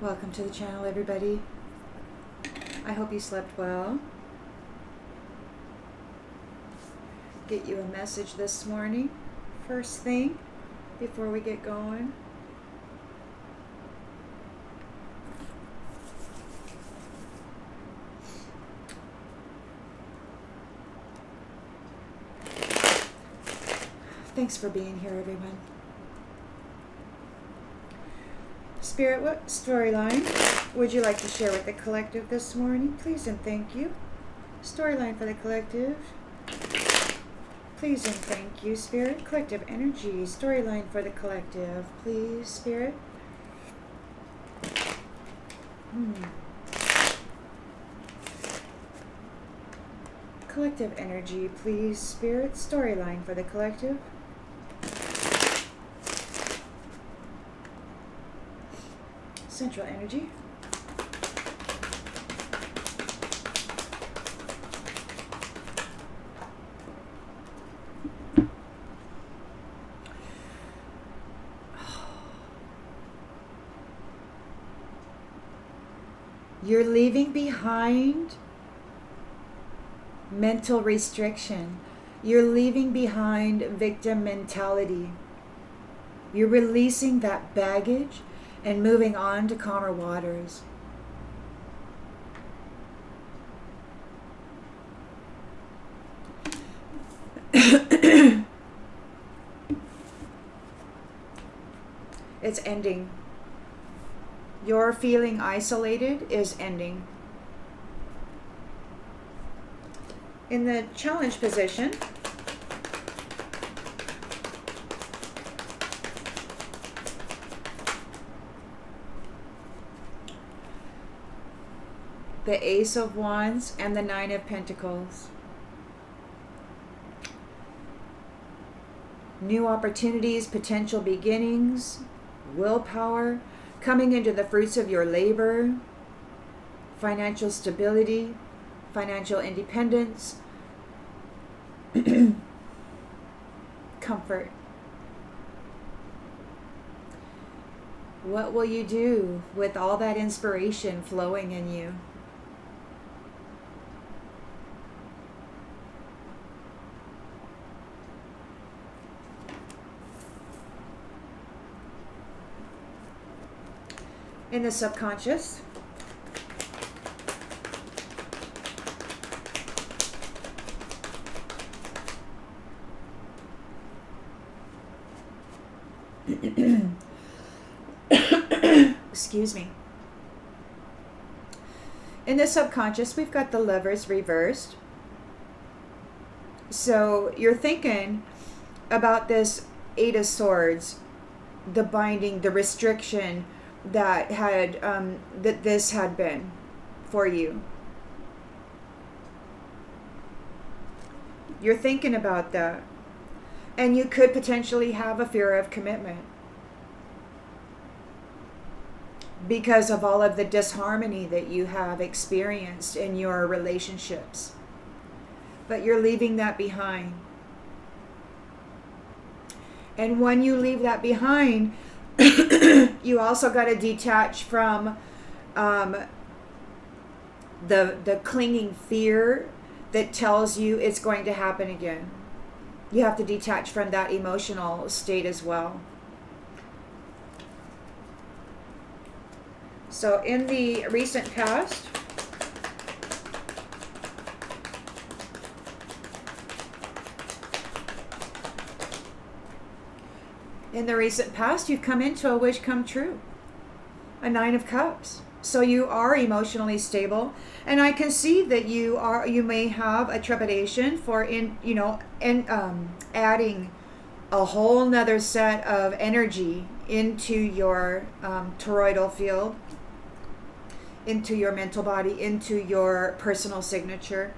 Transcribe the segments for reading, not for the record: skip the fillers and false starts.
Welcome to the channel, everybody. I hope you slept well. Get you a message this morning, first thing, before we get going. Thanks for being here, everyone. Spirit, what storyline would you like to share with the collective this morning? Please and thank you. Storyline for the collective. Please and thank you, Spirit. Collective energy. Storyline for the collective. Please, Spirit. Collective energy, please, Spirit. Storyline for the collective. Central energy. You're leaving behind mental restriction. You're leaving behind victim mentality. You're releasing that baggage and moving on to calmer waters. It's ending. Your feeling isolated is ending. In the challenge position, the Ace of Wands and the Nine of Pentacles. New opportunities, potential beginnings, willpower, coming into the fruits of your labor, financial stability, financial independence, comfort. What will you do with all that inspiration flowing in you? In the subconscious, excuse me. In the subconscious, we've got the Lovers reversed. So you're thinking about this Eight of Swords, the binding, the restriction that had that this had been for you. You're thinking about that, and you could potentially have a fear of commitment because of all of the disharmony that you have experienced in your relationships. But you're leaving that behind. And when you leave that behind, you also got to detach from the clinging fear that tells you it's going to happen again. You have to detach from that emotional state as well. So in the recent past, you've come into a wish come true. A Nine of Cups. So you are emotionally stable, and I can see that you may have a trepidation for adding a whole nother set of energy into your toroidal field, into your mental body, into your personal signature.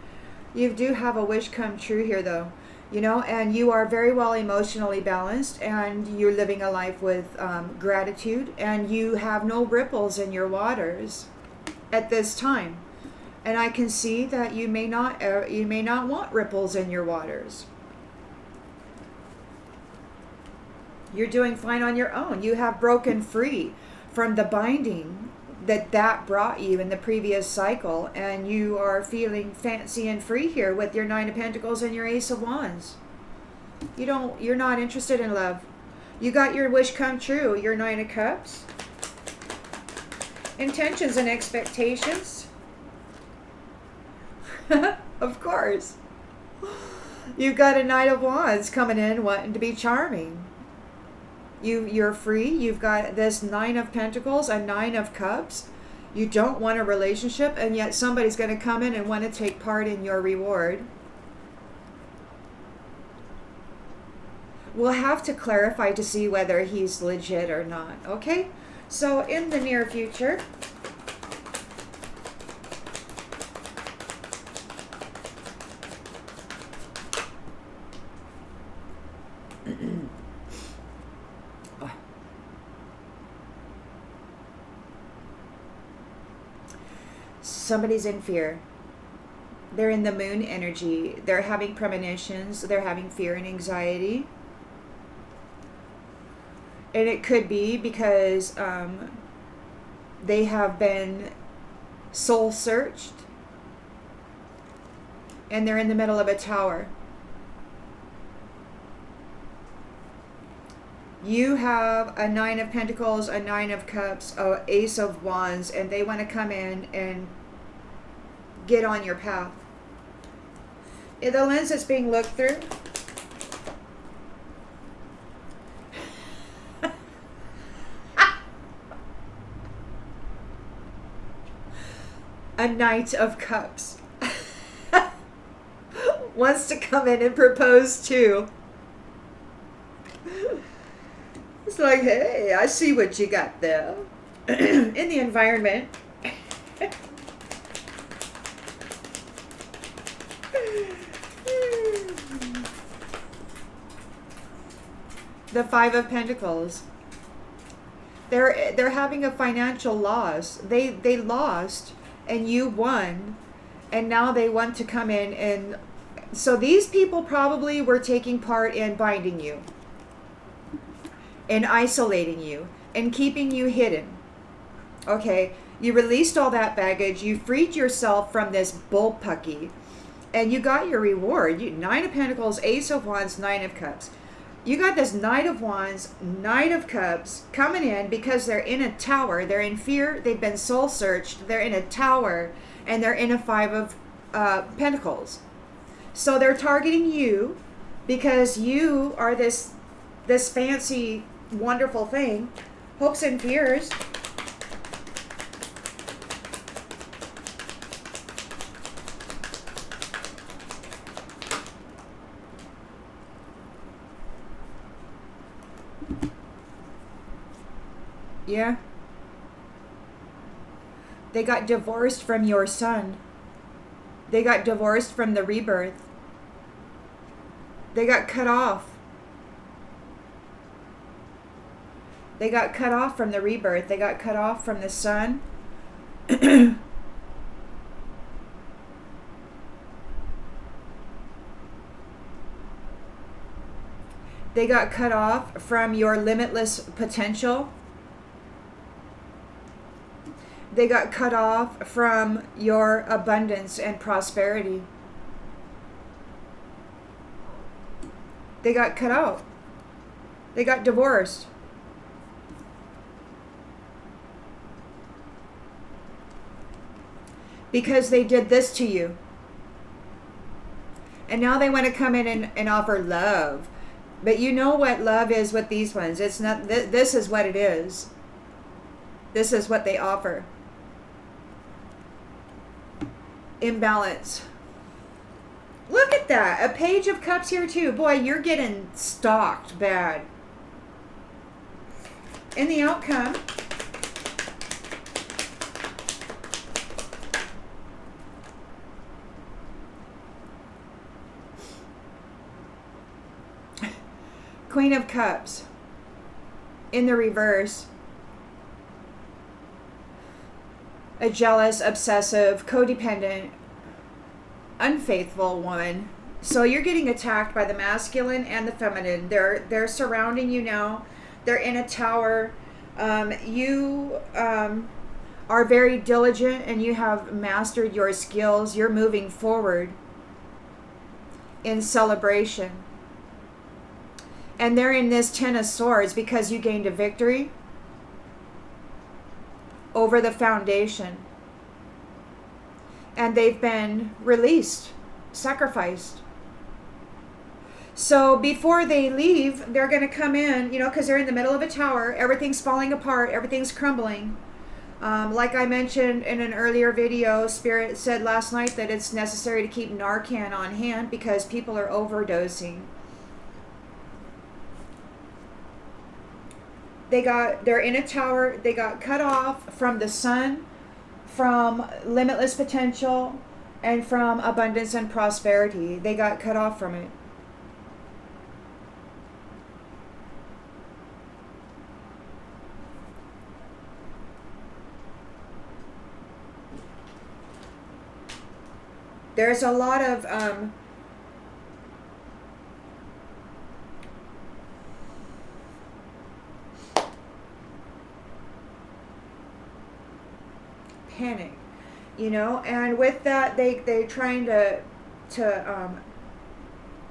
You do have a wish come true here, though. And you are very well emotionally balanced, and you're living a life with gratitude, and you have no ripples in your waters at this time. And I can see that you may not want ripples in your waters. You're doing fine on your own. You have broken free from the binding that brought you in the previous cycle, and you are feeling fancy and free here with your Nine of Pentacles and your Ace of Wands. You're not interested in love. You got your wish come true, your Nine of Cups. Intentions and expectations. Of course. You've got a Knight of Wands coming in wanting to be charming. You're free. You've got this Nine of Pentacles, a Nine of Cups. You don't want a relationship, and yet somebody's going to come in and want to take part in your reward. We'll have to clarify to see whether he's legit or not, okay? So in the near future, somebody's in fear. They're in the moon energy. They're having premonitions. They're having fear and anxiety. And it could be because they have been soul searched. And they're in the middle of a tower. You have a Nine of Pentacles, a Nine of Cups, a Ace of Wands, and they want to come in and get on your path. The lens that's being looked through, a Knight of Cups wants to come in and propose too. It's like, hey, I see what you got there. In the environment. The Five of Pentacles. They're having a financial loss. They lost and you won, and now they want to come in, and so these people probably were taking part in binding you and isolating you and keeping you hidden. Okay, you released all that baggage, you freed yourself from this bullpucky, and you got your reward. Nine of Pentacles, Ace of Wands, Nine of Cups. You got this Knight of Wands, Knight of Cups coming in because they're in a tower. They're in fear. They've been soul searched. They're in a tower, and they're in a Five of Pentacles. So they're targeting you because you are this fancy, wonderful thing. Hopes and fears. Yeah. They got divorced from your son. They got divorced from the rebirth. They got cut off. They got cut off from the rebirth. They got cut off from the sun. They got cut off from your limitless potential. They got cut off from your abundance and prosperity. They got cut out. They got divorced. Because they did this to you. And now they want to come in and offer love. But you know what love is with these ones. It's not, this is what it is. This is what they offer. Imbalance. Look at that. A Page of Cups here too. Boy, you're getting stalked bad. In the outcome, Queen of Cups. In the reverse, a jealous, obsessive, codependent, unfaithful woman. So you're getting attacked by the masculine and the feminine. They're surrounding you now. They're in a tower. You are very diligent and you have mastered your skills, you're moving forward in celebration. And they're in this Ten of Swords because you gained a victory over the foundation. And they've been released, sacrificed. So before they leave, they're going to come in, because they're in the middle of a tower. Everything's falling apart. Everything's crumbling. Like I mentioned in an earlier video, Spirit said last night that it's necessary to keep Narcan on hand because people are overdosing. They're in a tower. They got cut off from the sun, from limitless potential, and from abundance and prosperity. They got cut off from it. There's a lot of panic, and with that they're trying to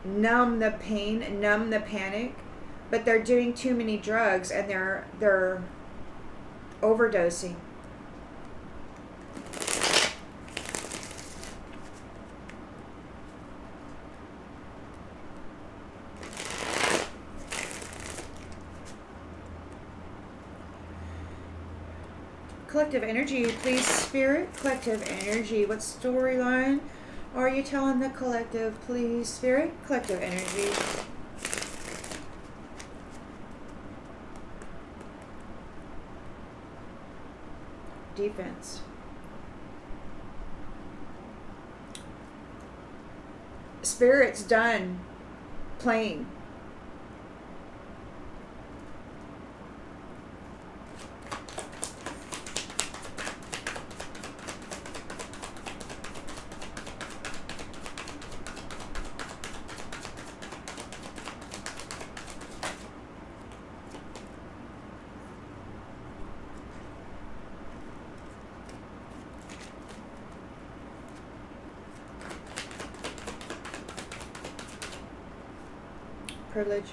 numb the pain, numb the panic, but they're doing too many drugs and they're overdosing. Collective energy, please, Spirit. Collective energy. What storyline are you telling the collective, please, Spirit? Collective energy. Defense. Spirit's done playing. Privilege.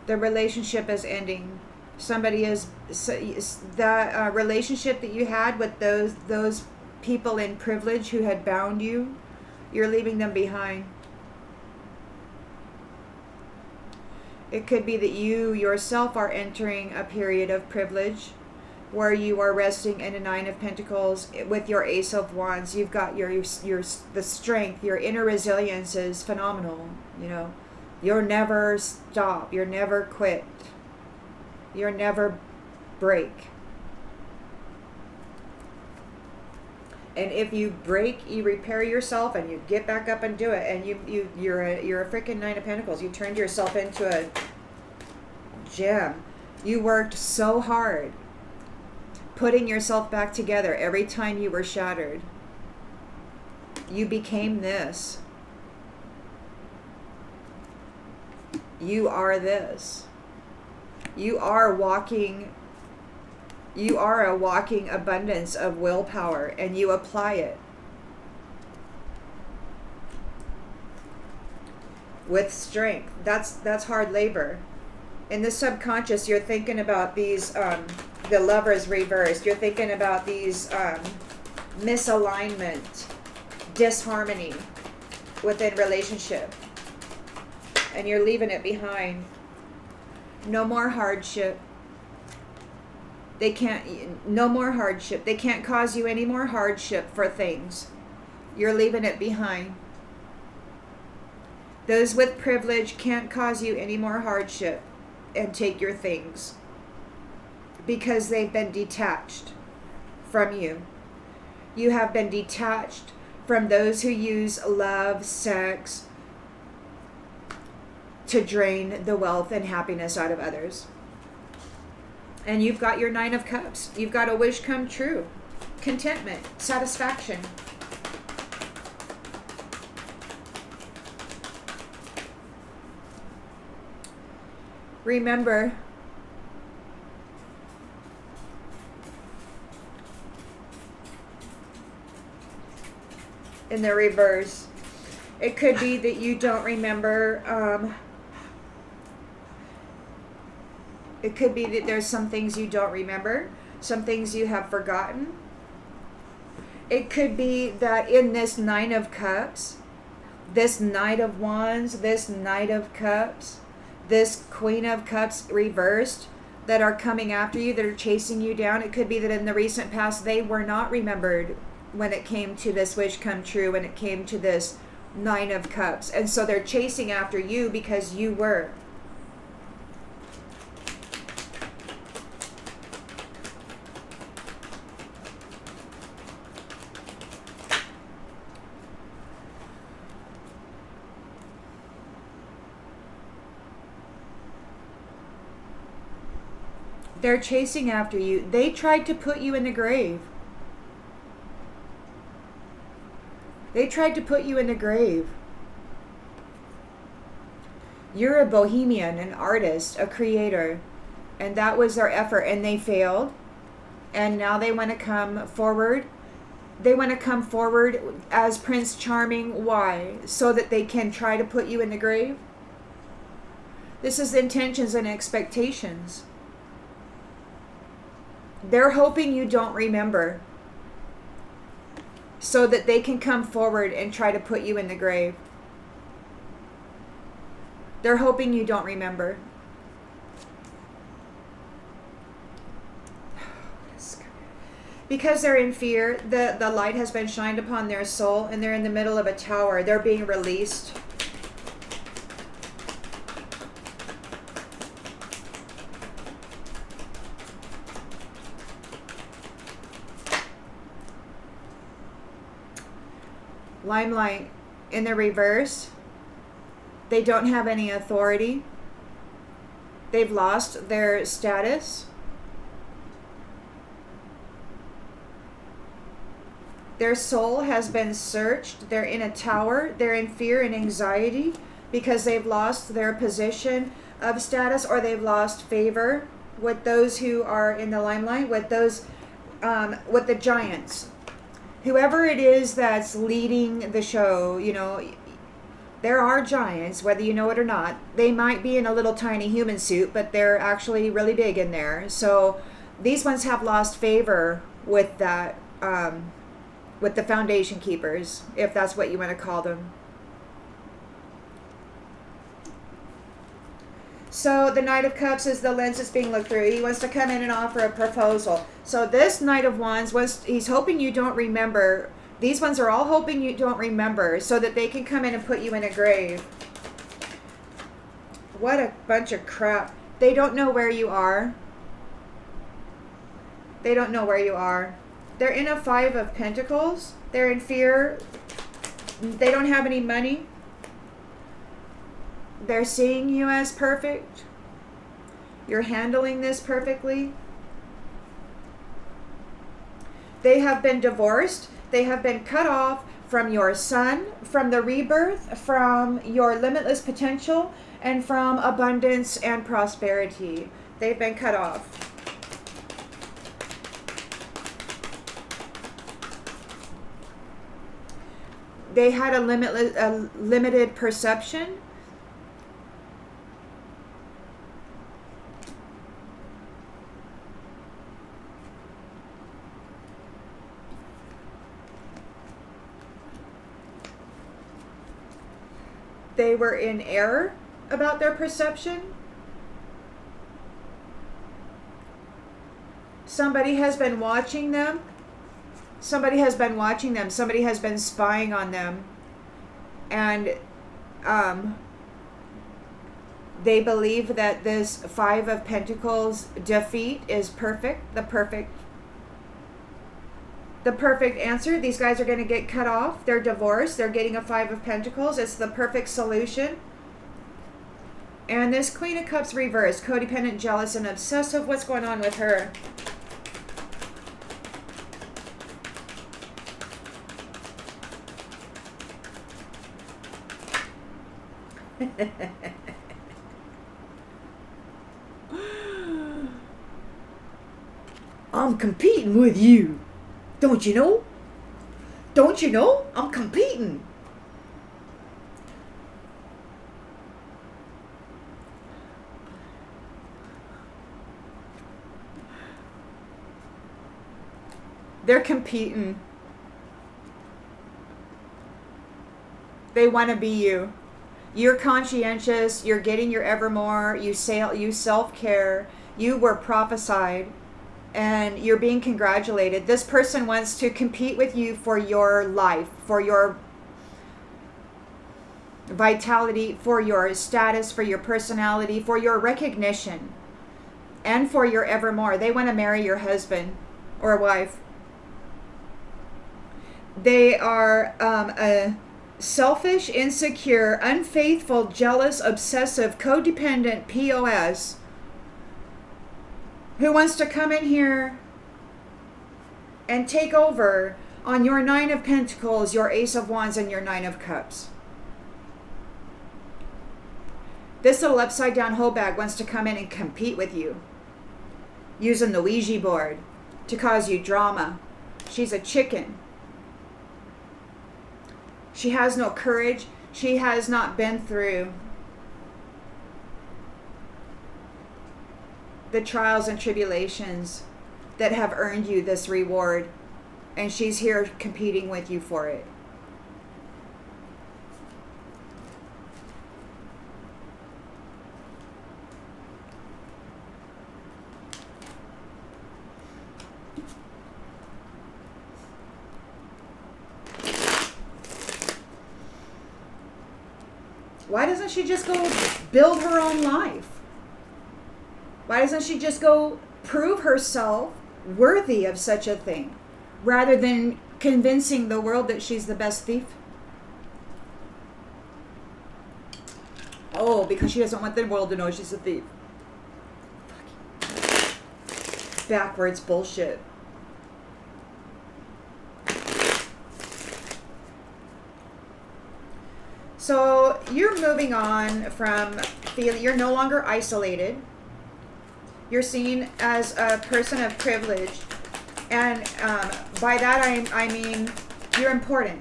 The relationship is ending. Somebody is the relationship that you had with those people in privilege who had bound you. You're leaving them behind. It could be that you yourself are entering a period of privilege, where you are resting in a Nine of Pentacles with your Ace of Wands. You've got the strength, your inner resilience is phenomenal. You'll never stop. You'll never quit. You'll never break. And if you break, you repair yourself and you get back up and do it. And you're a freaking Nine of Pentacles. You turned yourself into a gem. You worked so hard putting yourself back together every time you were shattered. You became this. You are this. You are a walking abundance of willpower, and you apply it with strength. That's hard labor. In the subconscious, you're thinking about these the Lovers reversed. You're thinking about these misalignment, disharmony within relationship, and you're leaving it behind. No more hardship. No more hardship. They can't cause you any more hardship for things. You're leaving it behind. Those with privilege can't cause you any more hardship and take your things, because they've been detached from you. You have been detached from those who use love, sex, to drain the wealth and happiness out of others. And you've got your Nine of Cups. You've got a wish come true. Contentment, satisfaction. Remember, in the reverse, it could be that you don't remember. It could be that there's some things you don't remember, some things you have forgotten. It could be that in this Nine of Cups, this Knight of Wands, this Knight of Cups, this Queen of Cups reversed, that are coming after you, that are chasing you down. It could be that in the recent past, they were not remembered when it came to this wish come true, when it came to this Nine of Cups. And so they're chasing after you because you were. They're chasing after you. They tried to put you in the grave. They tried to put you in the grave. You're a bohemian, an artist, a creator. And that was their effort, and they failed. And now they want to come forward. They want to come forward as Prince Charming. Why? So that they can try to put you in the grave? This is intentions and expectations. They're hoping you don't remember so that they can come forward and try to put you in the grave. They're hoping you don't remember. Because they're in fear, the light has been shined upon their soul, and they're in the middle of a tower. They're being released. Limelight in the reverse. They don't have any authority. They've lost their status. Their soul has been searched. They're in a tower. They're in fear and anxiety because they've lost their position of status, or they've lost favor with those who are in the limelight, with those, with the giants. Whoever it is that's leading the show, you know, there are giants, whether you know it or not. They might be in a little tiny human suit, but they're actually really big in there. So these ones have lost favor with that, with the foundation keepers, if that's what you want to call them. So the Knight of Cups is the lens that's being looked through. He wants to come in and offer a proposal. So this Knight of Wands, he's hoping you don't remember. These ones are all hoping you don't remember so that they can come in and put you in a grave. What a bunch of crap. They don't know where you are. They don't know where you are. They're in a Five of Pentacles. They're in fear. They don't have any money. They're seeing you as perfect. You're handling this perfectly. They have been divorced. They have been cut off from your sun, from the rebirth, from your limitless potential, and from abundance and prosperity. They've been cut off. They had a limited perception. They were in error about their perception. Somebody has been watching them. Somebody has been watching them. Somebody has been spying on them. And they believe that this Five of Pentacles defeat is perfect. The perfect answer. These guys are going to get cut off. They're divorced. They're getting a Five of Pentacles. It's the perfect solution. And this Queen of Cups reversed. Codependent, jealous, and obsessive. What's going on with her? I'm competing with you. Don't you know? Don't you know? I'm competing. They're competing. They want to be you. You're conscientious. You're getting your evermore. You self-care. You were prophesied. And you're being congratulated. This person wants to compete with you for your life, for your vitality, for your status, for your personality, for your recognition, and for your evermore. They want to marry your husband or wife. They are a selfish, insecure, unfaithful, jealous, obsessive, codependent POS who wants to come in here and take over on your Nine of Pentacles, your Ace of Wands, and your Nine of Cups. This little upside down hoe bag wants to come in and compete with you using the Ouija board to cause you drama. She's a chicken. She has no courage. She has not been through the trials and tribulations that have earned you this reward. And she's here competing with you for it. Why doesn't she just go build her own life? Why doesn't she just go prove herself worthy of such a thing rather than convincing the world that she's the best thief? Oh, because she doesn't want the world to know she's a thief. Backwards bullshit. So you're moving on from feeling, you're no longer isolated. You're seen as a person of privilege. And by that I mean you're important.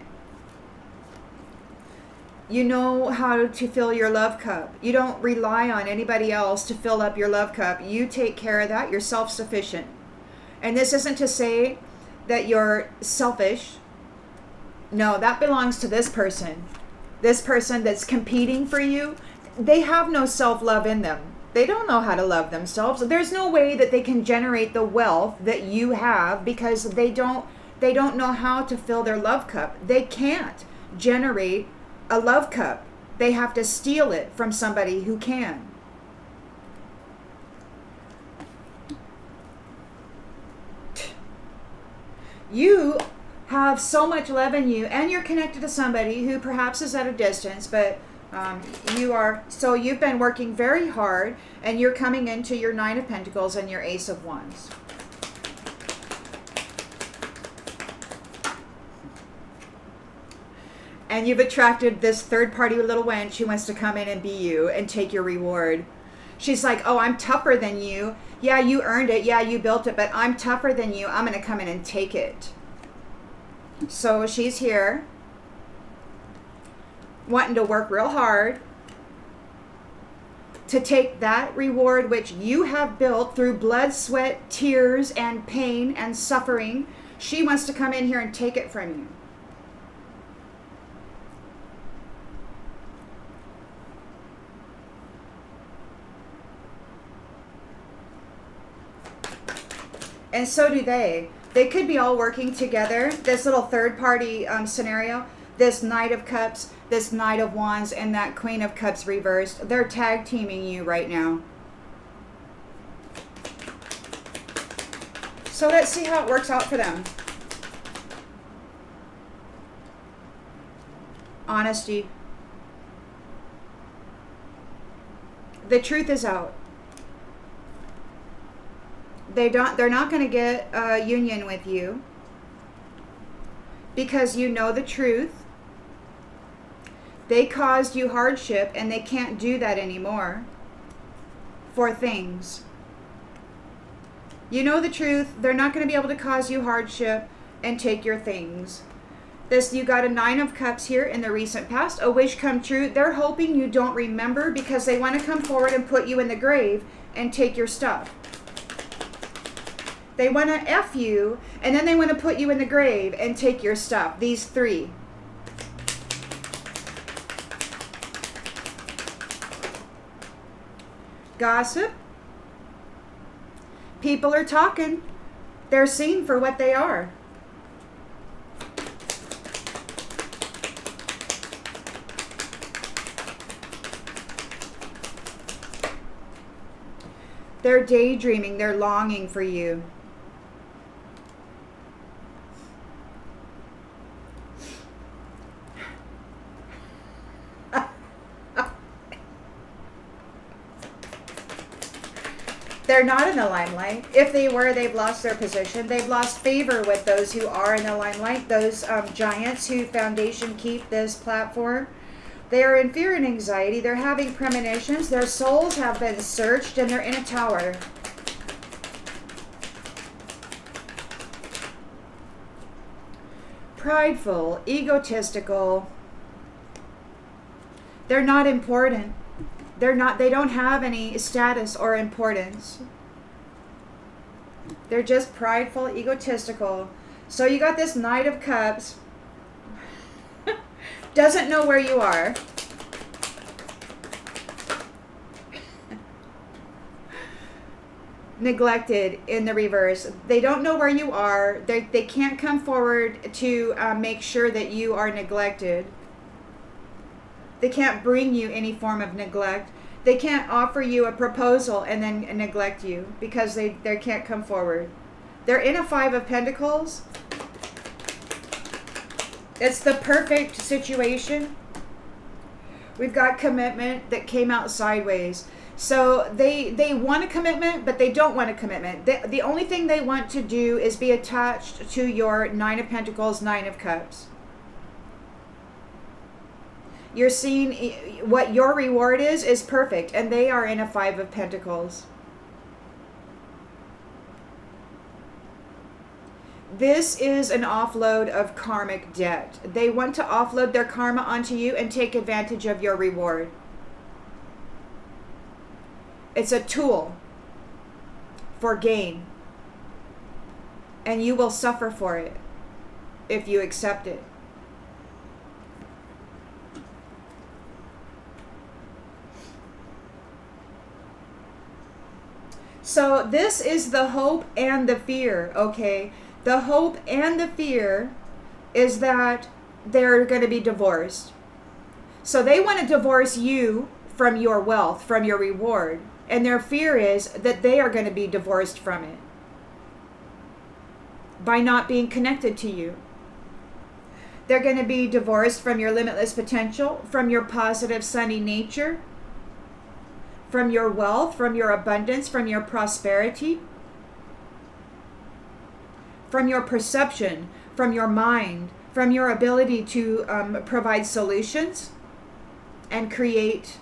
You know how to fill your love cup. You don't rely on anybody else to fill up your love cup. You take care of that. You're self-sufficient. And this isn't to say that you're selfish. No, that belongs to this person. This person that's competing for you, they have no self-love in them. They don't know how to love themselves. There's no way that they can generate the wealth that you have because they don't know how to fill their love cup. They can't generate a love cup. They have to steal it from somebody who can. You have so much love in you, and you're connected to somebody who perhaps is at a distance, but you've been working very hard, and you're coming into your Nine of Pentacles and your Ace of Wands. And you've attracted this third-party little wench who wants to come in and be you and take your reward. She's like, oh, I'm tougher than you. Yeah, you earned it. Yeah, you built it, but I'm tougher than you. I'm going to come in and take it. So she's here, wanting to work real hard to take that reward which you have built through blood, sweat, tears, and pain and suffering. She wants to come in here and take it from you. And so do they. They could be all working together. This little third-party scenario, this Knight of Cups, this Knight of Wands, and that Queen of Cups reversed. They're tag-teaming you right now. So let's see how it works out for them. Honesty. The truth is out. They're not going to get a union with you because you know the truth. They caused you hardship and they can't do that anymore for things. You know the truth. They're not going to be able to cause you hardship and take your things. You got a 9 of Cups here in the recent past, a wish come true. They're hoping you don't remember because they want to come forward and put you in the grave and take your stuff. They want to F you, and then they want to put you in the grave and take your stuff. These 3. Gossip. People are talking. They're seen for what they are. They're daydreaming. They're longing for you. They're not in the limelight. If they were, they've lost their position. They've lost favor with those who are in the limelight, those giants who foundation keep this platform. They are in fear and anxiety. They're having premonitions. Their souls have been searched, and they're in a tower. Prideful, egotistical. They're not important. They don't have any status or importance. They're just prideful, egotistical. So you got this Knight of Cups. Doesn't know where you are. Neglected in the reverse. They don't know where you are. They can't come forward to make sure that you are neglected. They can't bring you any form of neglect. They can't offer you a proposal and then neglect you because they can't come forward. They're in a 5 of Pentacles. It's the perfect situation. We've got commitment that came out sideways. So they want a commitment, but they don't want a commitment. The only thing they want to do is be attached to your 9 of Pentacles, 9 of Cups. You're seeing what your reward is perfect, and they are in a 5 of Pentacles. This is an offload of karmic debt. They want to offload their karma onto you and take advantage of your reward. It's a tool for gain, and you will suffer for it if you accept it. So this is the hope and the fear, okay? The hope and the fear is that they're going to be divorced. So they want to divorce you from your wealth, from your reward. And their fear is that they are going to be divorced from it by not being connected to you. They're going to be divorced from your limitless potential, from your positive, sunny nature, from your wealth, from your abundance, from your prosperity, from your perception, from your mind, from your ability to provide solutions and create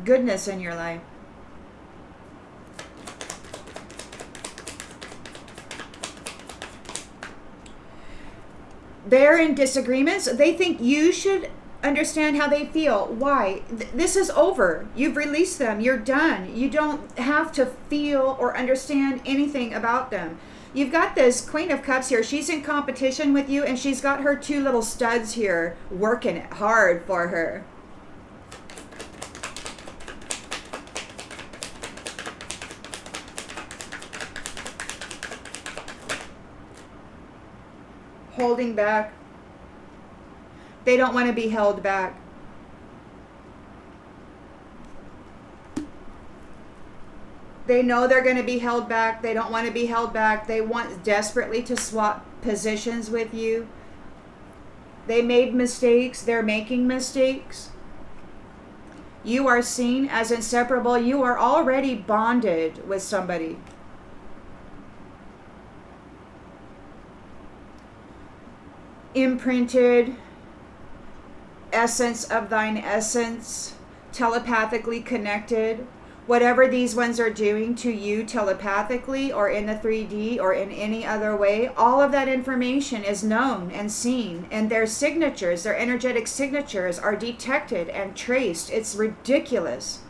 goodness in your life. They're in disagreements. They think you should understand how they feel. Why? This is over. You've released them. You're done. You don't have to feel or understand anything about them. You've got this Queen of Cups here. She's in competition with you, and she's got her 2 little studs here working it hard for her. Holding back. They don't want to be held back. They know they're going to be held back. They don't want to be held back. They want desperately to swap positions with you. They made mistakes. They're making mistakes. You are seen as inseparable. You are already bonded with somebody. Imprinted, essence of thine essence, telepathically connected, Whatever these ones are doing to you telepathically or in the 3D or in any other way, all of that information is known and seen, and their signatures, their energetic signatures are detected and traced. It's ridiculous.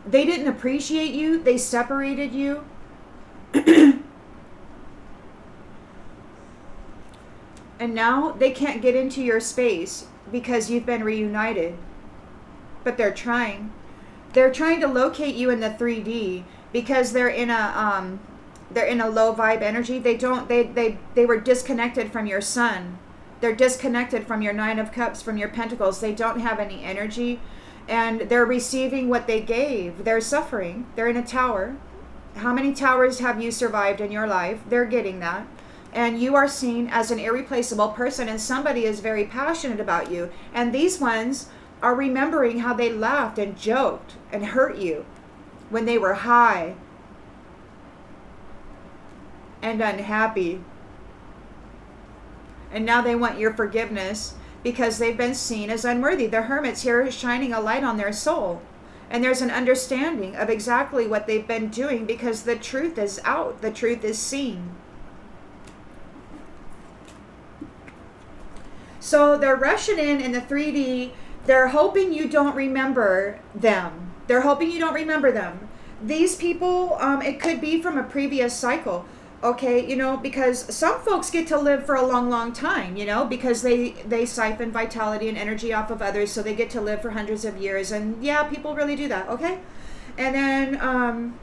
They didn't appreciate you. They separated you. And now they can't get into your space because you've been reunited. But they're trying. They're trying to locate you in the 3D because they're in a low vibe energy. They were disconnected from your sun. They're disconnected from your 9 of Cups, from your Pentacles. They don't have any energy, and they're receiving what they gave. They're suffering. They're in a tower. How many towers have you survived in your life? They're getting that. And you are seen as an irreplaceable person, and somebody is very passionate about you. And these ones are remembering how they laughed and joked and hurt you when they were high and unhappy. And now they want your forgiveness because they've been seen as unworthy. The Hermit's here shining a light on their soul. And there's an understanding of exactly what they've been doing because the truth is out. The truth is seen. So they're rushing in the 3D. They're hoping you don't remember them. They're hoping you don't remember them. These people, it could be from a previous cycle. Okay, you know, because some folks get to live for a long, long time, you know, because they siphon vitality and energy off of others, so they get to live for hundreds of years. And yeah, people really do that, okay? And then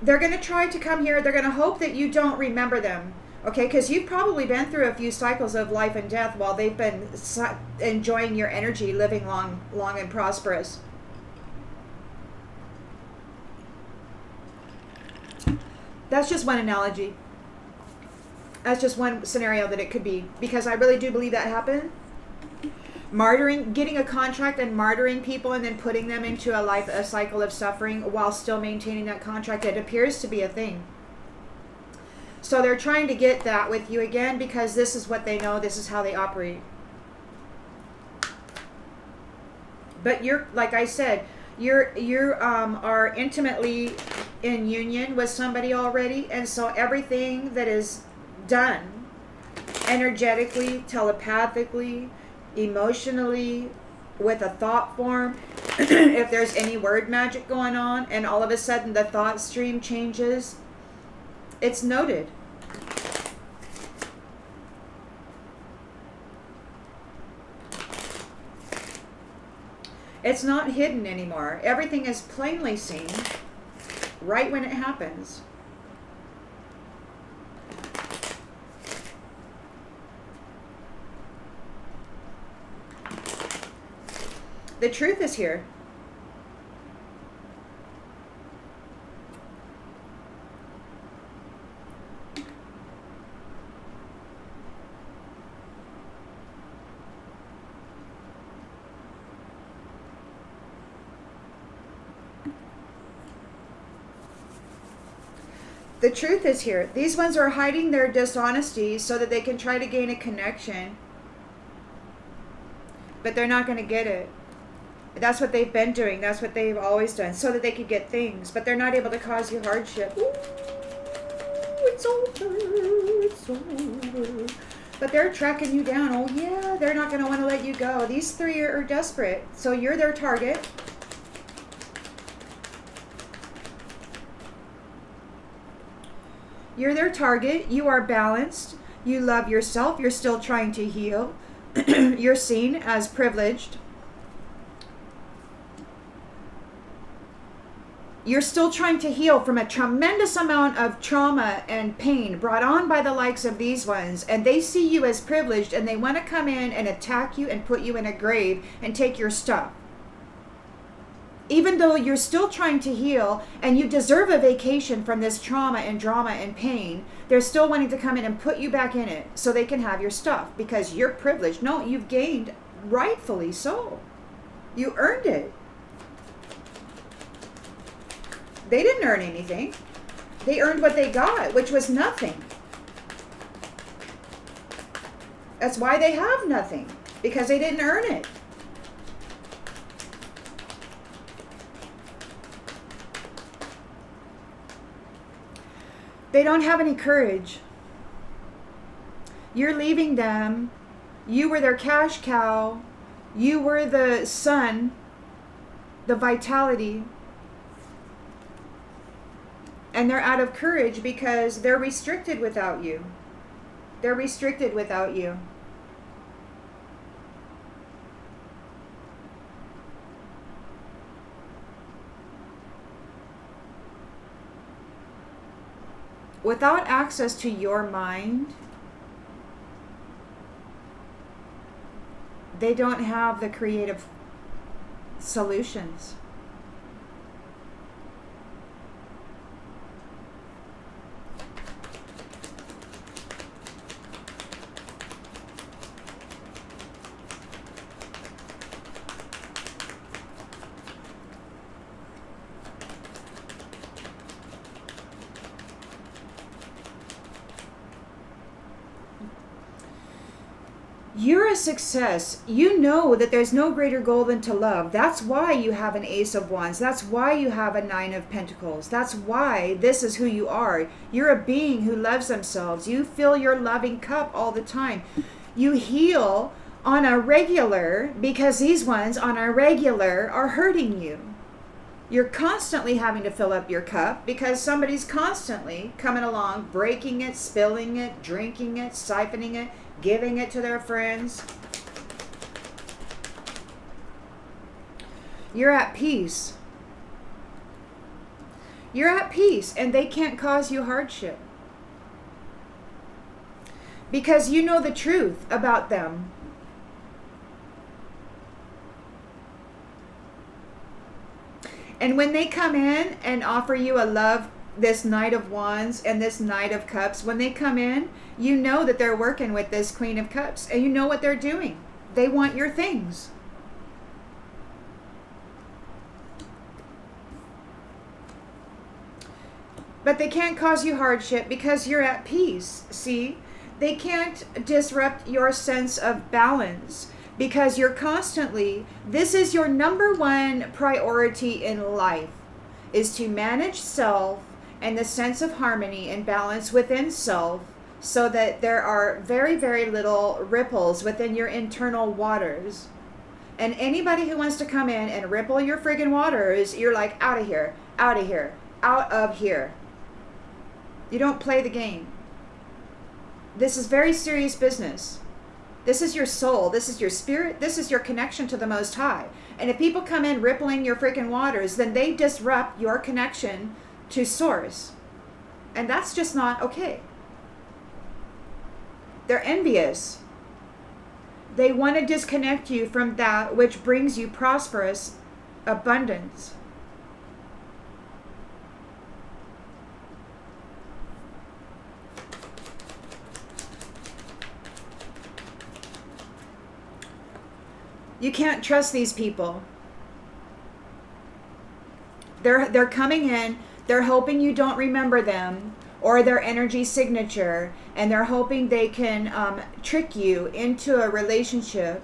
they're going to try to come here. They're going to hope that you don't remember them, okay? Because you've probably been through a few cycles of life and death while they've been enjoying your energy, living long, long and prosperous. That's just one analogy. That's just one scenario that it could be, because I really do believe that happened. Martyring, getting a contract and martyring people and then putting them into a cycle of suffering while still maintaining that contract, it appears to be a thing. So they're trying to get that with you again because this is what they know, this is how they operate. But you're, like I said, you are intimately in union with somebody already, and so everything that is done energetically, telepathically, emotionally, with a thought form, if there's any word magic going on and all of a sudden the thought stream changes, it's noted. It's not hidden anymore. Everything is plainly seen right when it happens. The truth is here. The truth is here. These ones are hiding their dishonesty so that they can try to gain a connection. But they're not going to get it. That's what they've been doing. That's what they've always done, so that they could get things. But they're not able to cause you hardship. Ooh, it's over. It's over. But they're tracking you down. Oh, yeah. They're not going to want to let you go. These three are desperate. So you're their target. You're their target. You are balanced. You love yourself. You're still trying to heal. You're seen as privileged. You're still trying to heal from a tremendous amount of trauma and pain brought on by the likes of these ones. And they see you as privileged, and they want to come in and attack you and put you in a grave and take your stuff. Even though you're still trying to heal and you deserve a vacation from this trauma and drama and pain, they're still wanting to come in and put you back in it so they can have your stuff because you're privileged. No, you've gained, rightfully so. You earned it. They didn't earn anything. They earned what they got, which was nothing. That's why they have nothing, because they didn't earn it. They don't have any courage. You're leaving them. You were their cash cow. You were the sun, the vitality. And they're out of courage because they're restricted without you. They're restricted without you. Without access to your mind, they don't have the creative solutions. You're a success. You know that there's no greater goal than to love. That's why you have an Ace of Wands. That's why you have a Nine of Pentacles. That's why this is who you are. You're a being who loves themselves. You fill your loving cup all the time. You heal on a regular because these ones on a regular are hurting you. You're constantly having to fill up your cup because somebody's constantly coming along, breaking it, spilling it, drinking it, siphoning it, giving it to their friends. You're at peace. You're at peace, and they can't cause you hardship. Because you know the truth about them. And when they come in and offer you a love, this Knight of Wands and this Knight of Cups, when they come in, you know that they're working with this Queen of Cups, and you know what they're doing. They want your things. But they can't cause you hardship because you're at peace. See? They can't disrupt your sense of balance because you're constantly, this is your number one priority in life, is to manage self and the sense of harmony and balance within self so that there are very, very little ripples within your internal waters. And anybody who wants to come in and ripple your friggin' waters, you're like, out of here, out of here, out of here. You don't play the game. This is very serious business. This is your soul. This is your spirit. This is your connection to the Most High. And if people come in rippling your freaking waters, then they disrupt your connection to Source. And that's just not okay. They're envious. They want to disconnect you from that which brings you prosperous abundance. You can't trust these people. They're coming in, they're hoping you don't remember them or their energy signature, and they're hoping they can trick you into a relationship.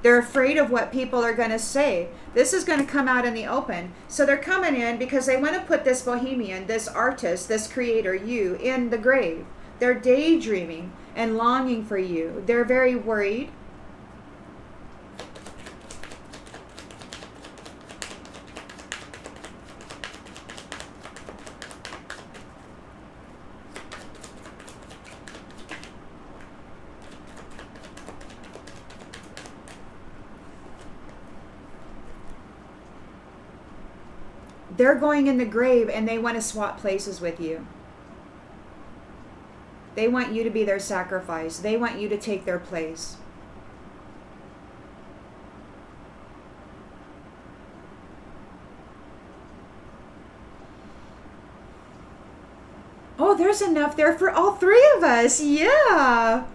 They're afraid of what people are going to say. This is going to come out in the open. So they're coming in because they want to put this bohemian, this artist, this creator, you, in the grave. They're daydreaming and longing for you. They're very worried. They're going in the grave and they want to swap places with you. They want you to be their sacrifice. They want you to take their place. Oh, there's enough there for all three of us. Yeah.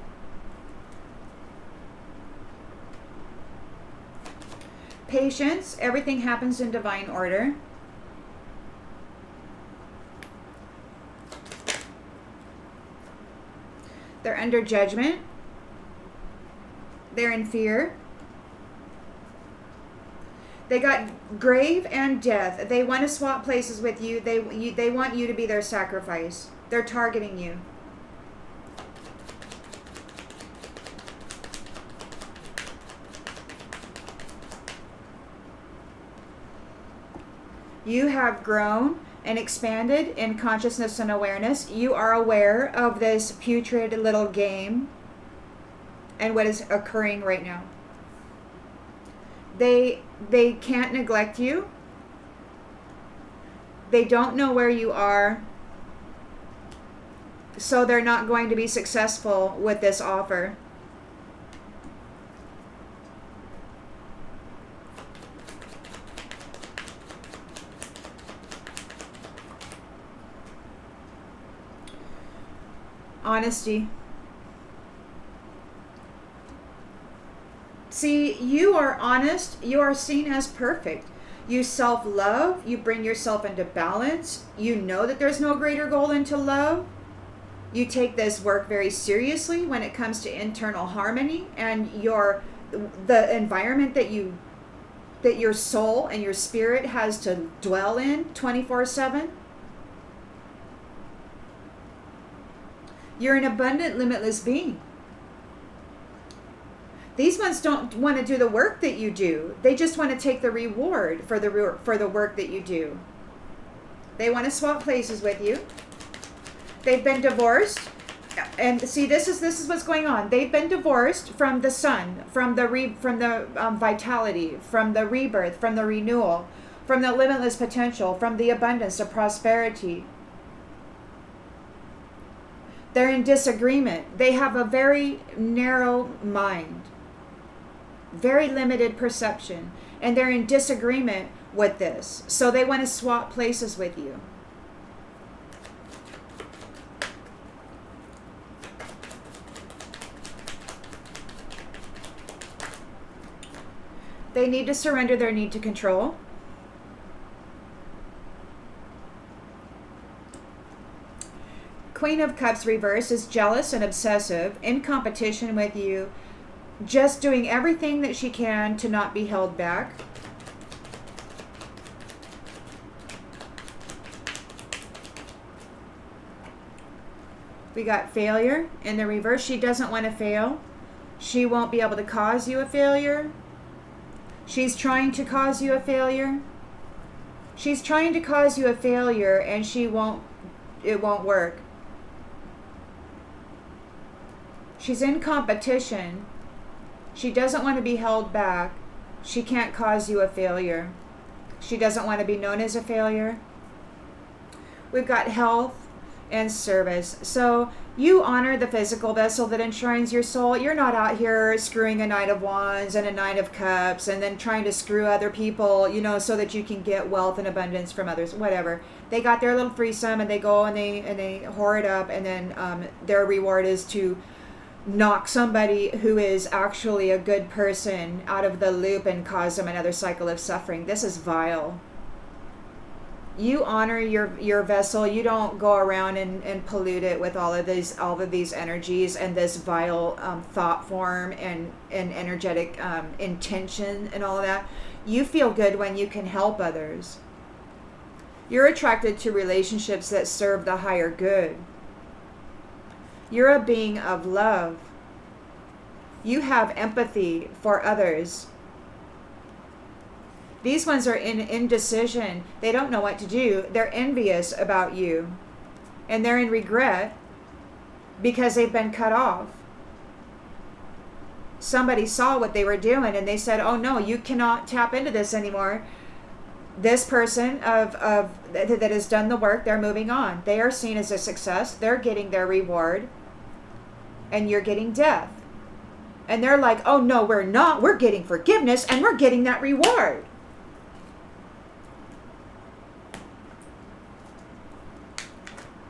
Patience. Everything happens in divine order. They're under judgment. They're in fear. They got grave and death. They want to swap places with you. They want you to be their sacrifice. They're targeting you. You have grown and expanded in consciousness and awareness. You are aware of this putrid little game and what is occurring right now. They can't neglect you. They don't know where you are. So they're not going to be successful with this offer. Honesty. See, you are honest. You are seen as perfect. You self-love. You bring yourself into balance. You know that there's no greater goal than to love. You take this work very seriously when it comes to internal harmony and the environment that your soul and your spirit has to dwell in 24/7. You're an abundant, limitless being. These ones don't want to do the work that you do. They just want to take the reward for the work that you do. They want to swap places with you. They've been divorced. And see, this is what's going on. They've been divorced from the sun, from the vitality, from the rebirth, from the renewal, from the limitless potential, from the abundance of prosperity. They're in disagreement. They have a very narrow mind, very limited perception, and they're in disagreement with this. So they want to swap places with you. They need to surrender their need to control. Queen of Cups reverse is jealous and obsessive, in competition with you, just doing everything that she can to not be held back. We got failure in the reverse. She doesn't want to fail. She won't be able to cause you a failure. She's trying to cause you a failure. She's trying to cause you a failure, and it won't work. She's in competition. She doesn't want to be held back. She can't cause you a failure. She doesn't want to be known as a failure. We've got health and service. So you honor the physical vessel that enshrines your soul. You're not out here screwing a Knight of Wands and a Knight of Cups and then trying to screw other people, so that you can get wealth and abundance from others, whatever. They got their little threesome and they go and they whore it up, and then their reward is to knock somebody who is actually a good person out of the loop and cause them another cycle of suffering. This is vile. You honor your vessel. You don't go around and pollute it with all of these energies and this vile thought form and energetic intention and all of that. You feel good when you can help others. You're attracted to relationships that serve the higher good. You're a being of love. You have empathy for others. These ones are in indecision. They don't know what to do. They're envious about you. And they're in regret because they've been cut off. Somebody saw what they were doing and they said, oh no, you cannot tap into this anymore. This person that has done the work, they're moving on. They are seen as a success. They're getting their reward. And you're getting death. And they're like, oh no, we're not. We're getting forgiveness and we're getting that reward.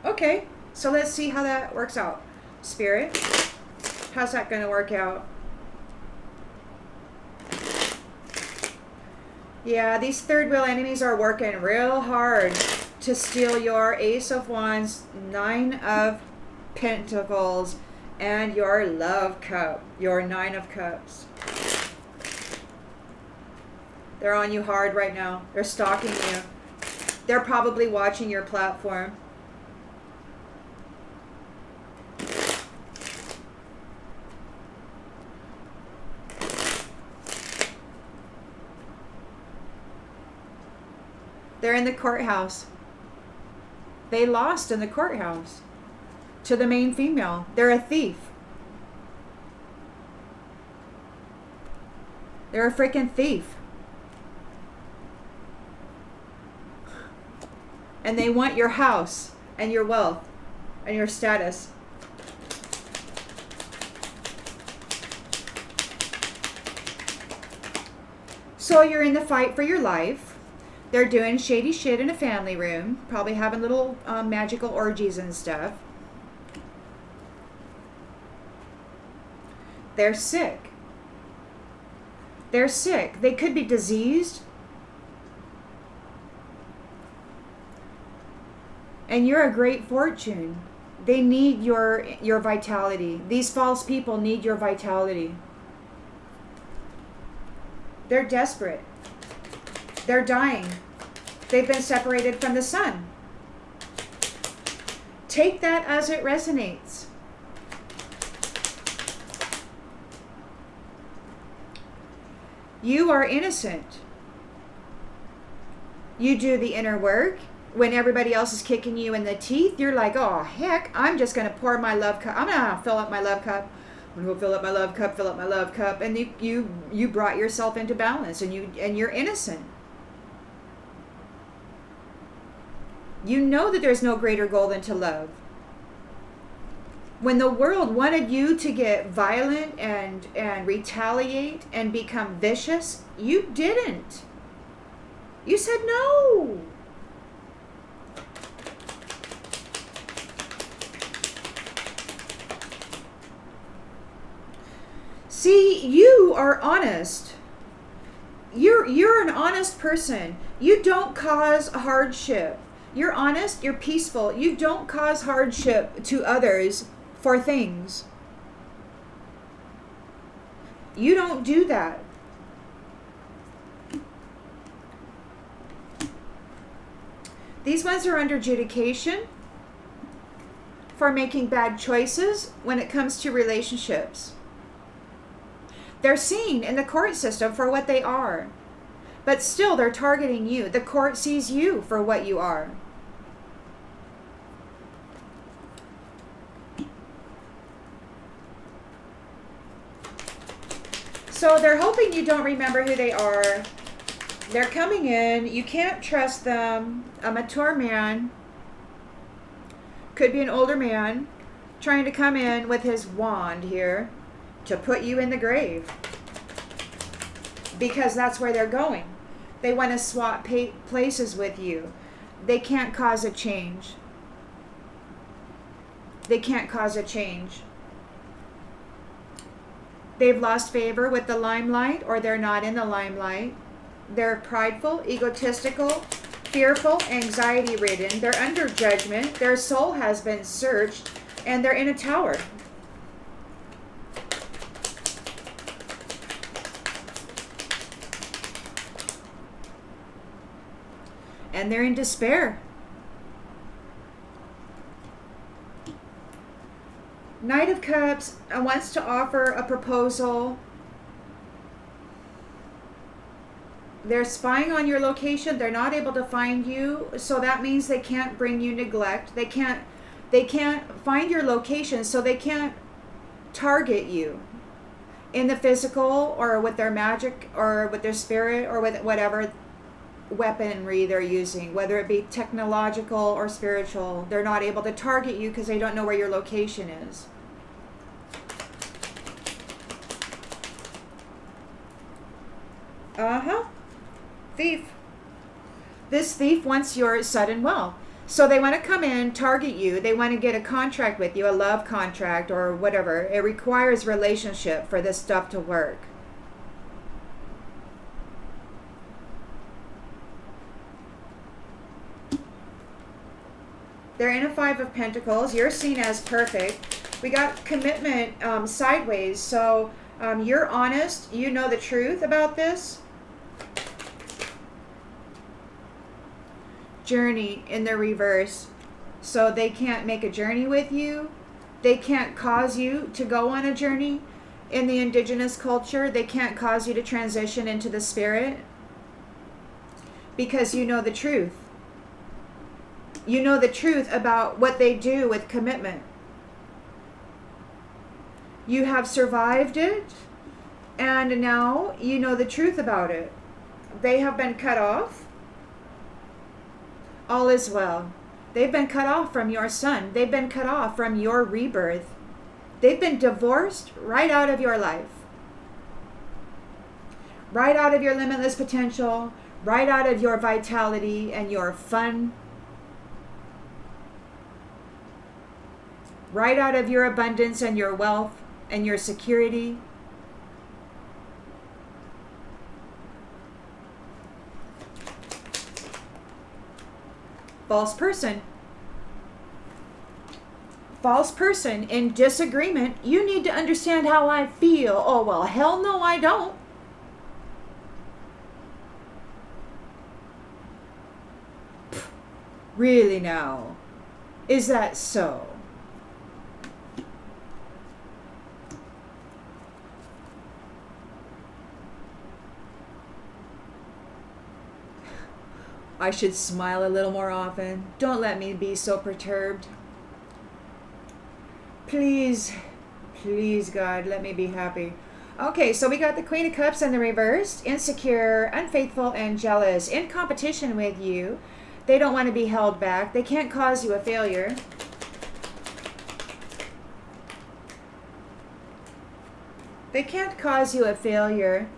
Okay, so let's see how that works out. Spirit, how's that going to work out? Yeah, these third wheel enemies are working real hard to steal your Ace of Wands, Nine of Pentacles, And your love cup, your 9 of Cups. They're on you hard right now. They're stalking you. They're probably watching your platform. They're in the courthouse. They lost in the courthouse to the main female. They're a thief. They're a freaking thief. And they want your house and your wealth and your status. So you're in the fight for your life. They're doing shady shit in a family room, probably having little magical orgies and stuff. They're sick. They're sick. They could be diseased. And you're a great fortune. They need your vitality. These false people need your vitality. They're desperate. They're dying. They've been separated from the sun. Take that as it resonates. You are innocent. You do the inner work. When everybody else is kicking you in the teeth, you're like, oh, heck, I'm just going to pour my love cup. I'm going to fill up my love cup. I'm going to fill up my love cup, fill up my love cup. And you brought yourself into balance, and you're innocent. You know that there's no greater goal than to love. When the world wanted you to get violent and retaliate and become vicious, you didn't. You said no. See, you are honest. You're an honest person. You don't cause hardship. You're honest, you're peaceful. You don't cause hardship to others for things. You don't do that. These ones are under adjudication for making bad choices when it comes to relationships. They're seen in the court system for what they are, but still they're targeting you. The court sees you for what you are. So they're hoping you don't remember who they are. They're coming in. You can't trust them. A mature man, could be an older man, trying to come in with his wand here to put you in the grave. Because that's where they're going. They want to swap places with you. They can't cause a change. They can't cause a change. They've lost favor with the limelight, or they're not in the limelight. They're prideful, egotistical, fearful, anxiety-ridden. They're under judgment. Their soul has been searched, and they're in a tower. And they're in despair. Knight of Cups wants to offer a proposal. They're spying on your location. They're not able to find you, so that means they can't bring you neglect. They can't find your location, so they can't target you in the physical, or with their magic, or with their spirit, or with whatever weaponry they're using, whether it be technological or spiritual. They're not able to target you because they don't know where your location is. Thief. This thief wants your sudden wealth. So they want to come in, target you. They want to get a contract with you, a love contract or whatever. It requires relationship for this stuff to work. They're in a 5 of Pentacles. You're seen as perfect. We got commitment sideways. So you're honest. You know the truth about this. Journey in the reverse. So they can't make a journey with you. They can't cause you to go on a journey. In the indigenous culture, they can't cause you to transition into the spirit because you know the truth. You know the truth about what they do with commitment. You have survived it, and now you know the truth about it. They have been cut off. All is well. They've been cut off from your son. They've been cut off from your rebirth. They've been divorced right out of your life. Right out of your limitless potential, right out of your vitality and your fun. Right out of your abundance and your wealth and your security. False person. False person in disagreement. You need to understand how I feel. Oh, well, hell no, I don't. Really now? Is that so? I should smile a little more often. Don't let me be so perturbed. Please, please, God, let me be happy. Okay, so we got the Queen of Cups in the reverse. Insecure, unfaithful, and jealous. In competition with you. They don't want to be held back. They can't cause you a failure. They can't cause you a failure.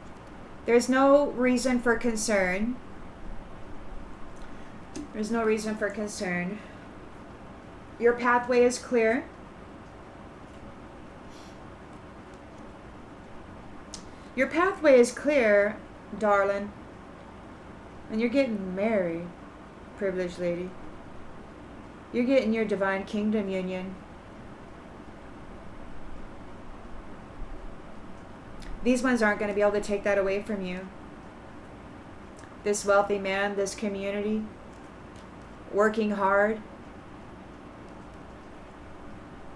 There's no reason for concern. There's no reason for concern. Your pathway is clear. Your pathway is clear, darling. And you're getting married, privileged lady. You're getting your divine kingdom union. These ones aren't going to be able to take that away from you. This wealthy man, this community, working hard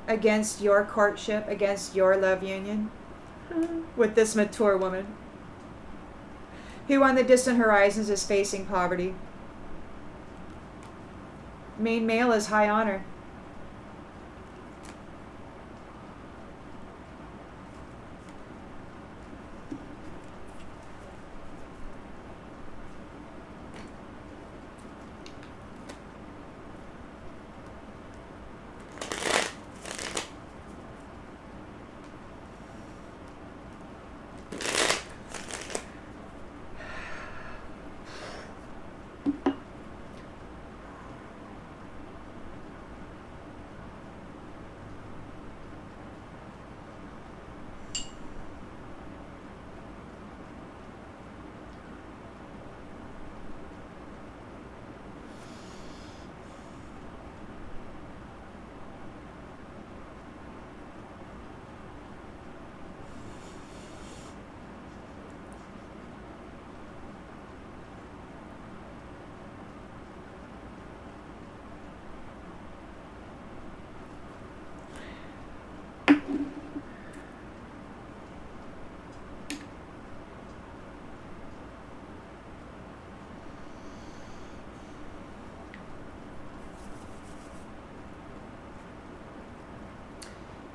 against your courtship, against your love union with this mature woman who on the distant horizons is facing poverty. Main male is high honor.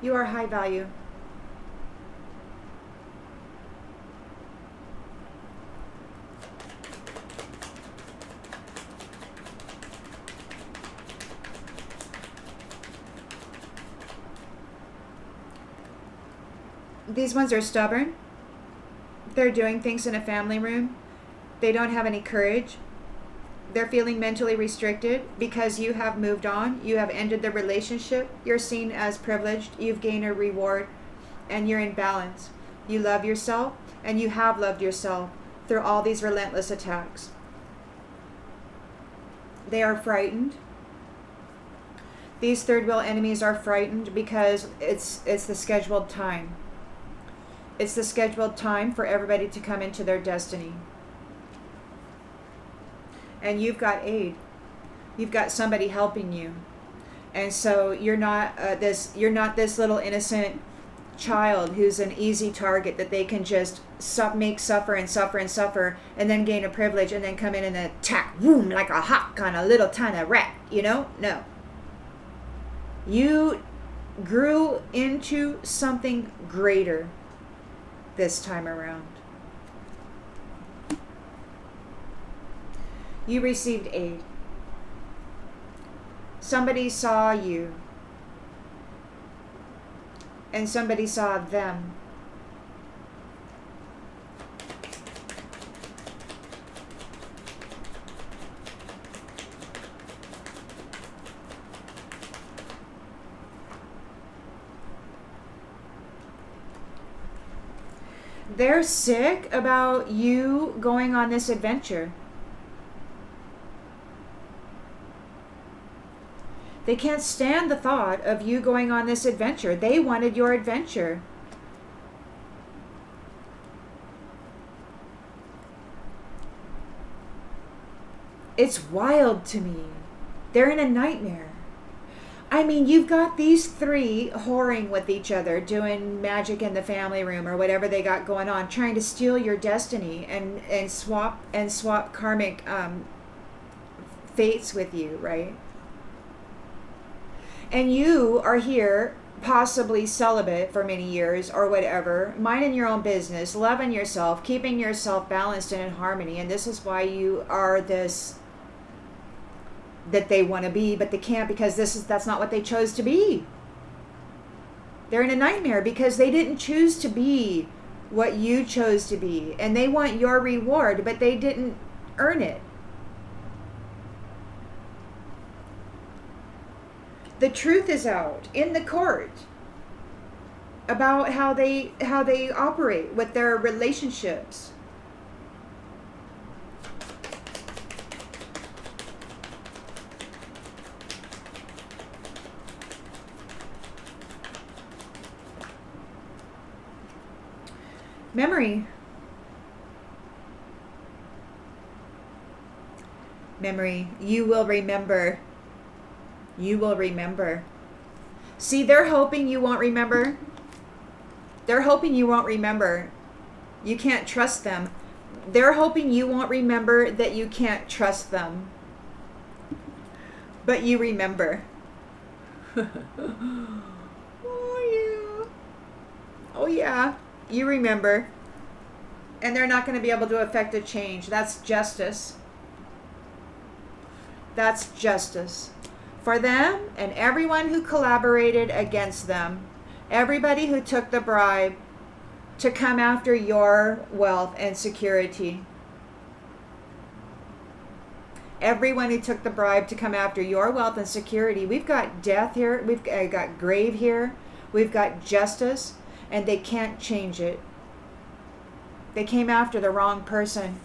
You are high value. These ones are stubborn. They're doing things in a family room. They don't have any courage. They're feeling mentally restricted because you have moved on. You have ended the relationship. You're seen as privileged. You've gained a reward and you're in balance. You love yourself and you have loved yourself through all these relentless attacks. They are frightened. These third wheel enemies are frightened because it's the scheduled time. It's the scheduled time for everybody to come into their destiny. And you've got aid. You've got somebody helping you. And so you're not this little innocent child who's an easy target that they can just make suffer and suffer and suffer, and then gain a privilege and then come in and attack, boom, like a hawk on a little tiny rat, No. You grew into something greater this time around. You received aid. Somebody saw you, and somebody saw them. They're sick about you going on this adventure. They can't stand the thought of you going on this adventure. They wanted your adventure. It's wild to me. They're in a nightmare. I mean, you've got these three whoring with each other, doing magic in the family room or whatever they got going on, trying to steal your destiny and swap karmic fates with you, right? And you are here, possibly celibate for many years or whatever, minding your own business, loving yourself, keeping yourself balanced and in harmony. And this is why you are this that they want to be, but they can't, because that's not what they chose to be. They're in a nightmare because they didn't choose to be what you chose to be. And they want your reward, but they didn't earn it. The truth is out in the court about how they operate with their relationships. Memory. You will remember. You will remember. See, they're hoping you won't remember. They're hoping you won't remember. You can't trust them. They're hoping you won't remember that you can't trust them. But you remember. Oh yeah. You remember. And they're not going to be able to effect a change. That's justice. That's justice. For them and everyone who collaborated against them, everybody who took the bribe to come after your wealth and security. Everyone who took the bribe to come after your wealth and security. We've got death here. We've got grave here. We've got justice, and they can't change it. They came after the wrong person.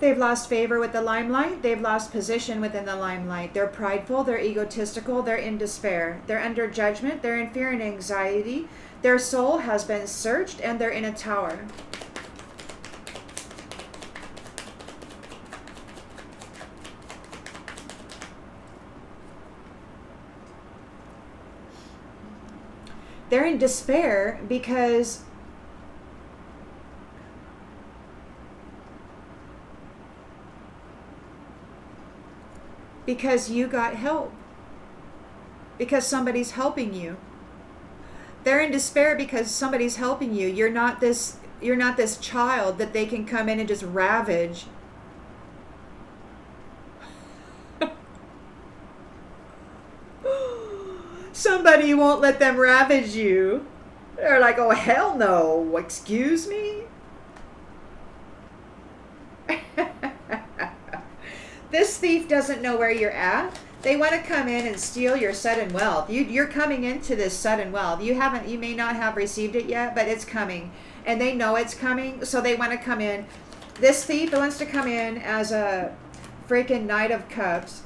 They've lost favor with the limelight. They've lost position within the limelight. They're prideful. They're egotistical. They're in despair. They're under judgment. They're in fear and anxiety. Their soul has been searched, and they're in a tower. They're in despair because you got help. Because somebody's helping you. They're in despair because somebody's helping you. You're not this child that they can come in and just ravage. Somebody won't let them ravage you. They're like, oh, hell no. Excuse me? This thief doesn't know where you're at. They want to come in and steal your sudden wealth. You're coming into this sudden wealth. You may not have received it yet, but it's coming. And they know it's coming, so they want to come in. This thief wants to come in as a freaking Knight of Cups.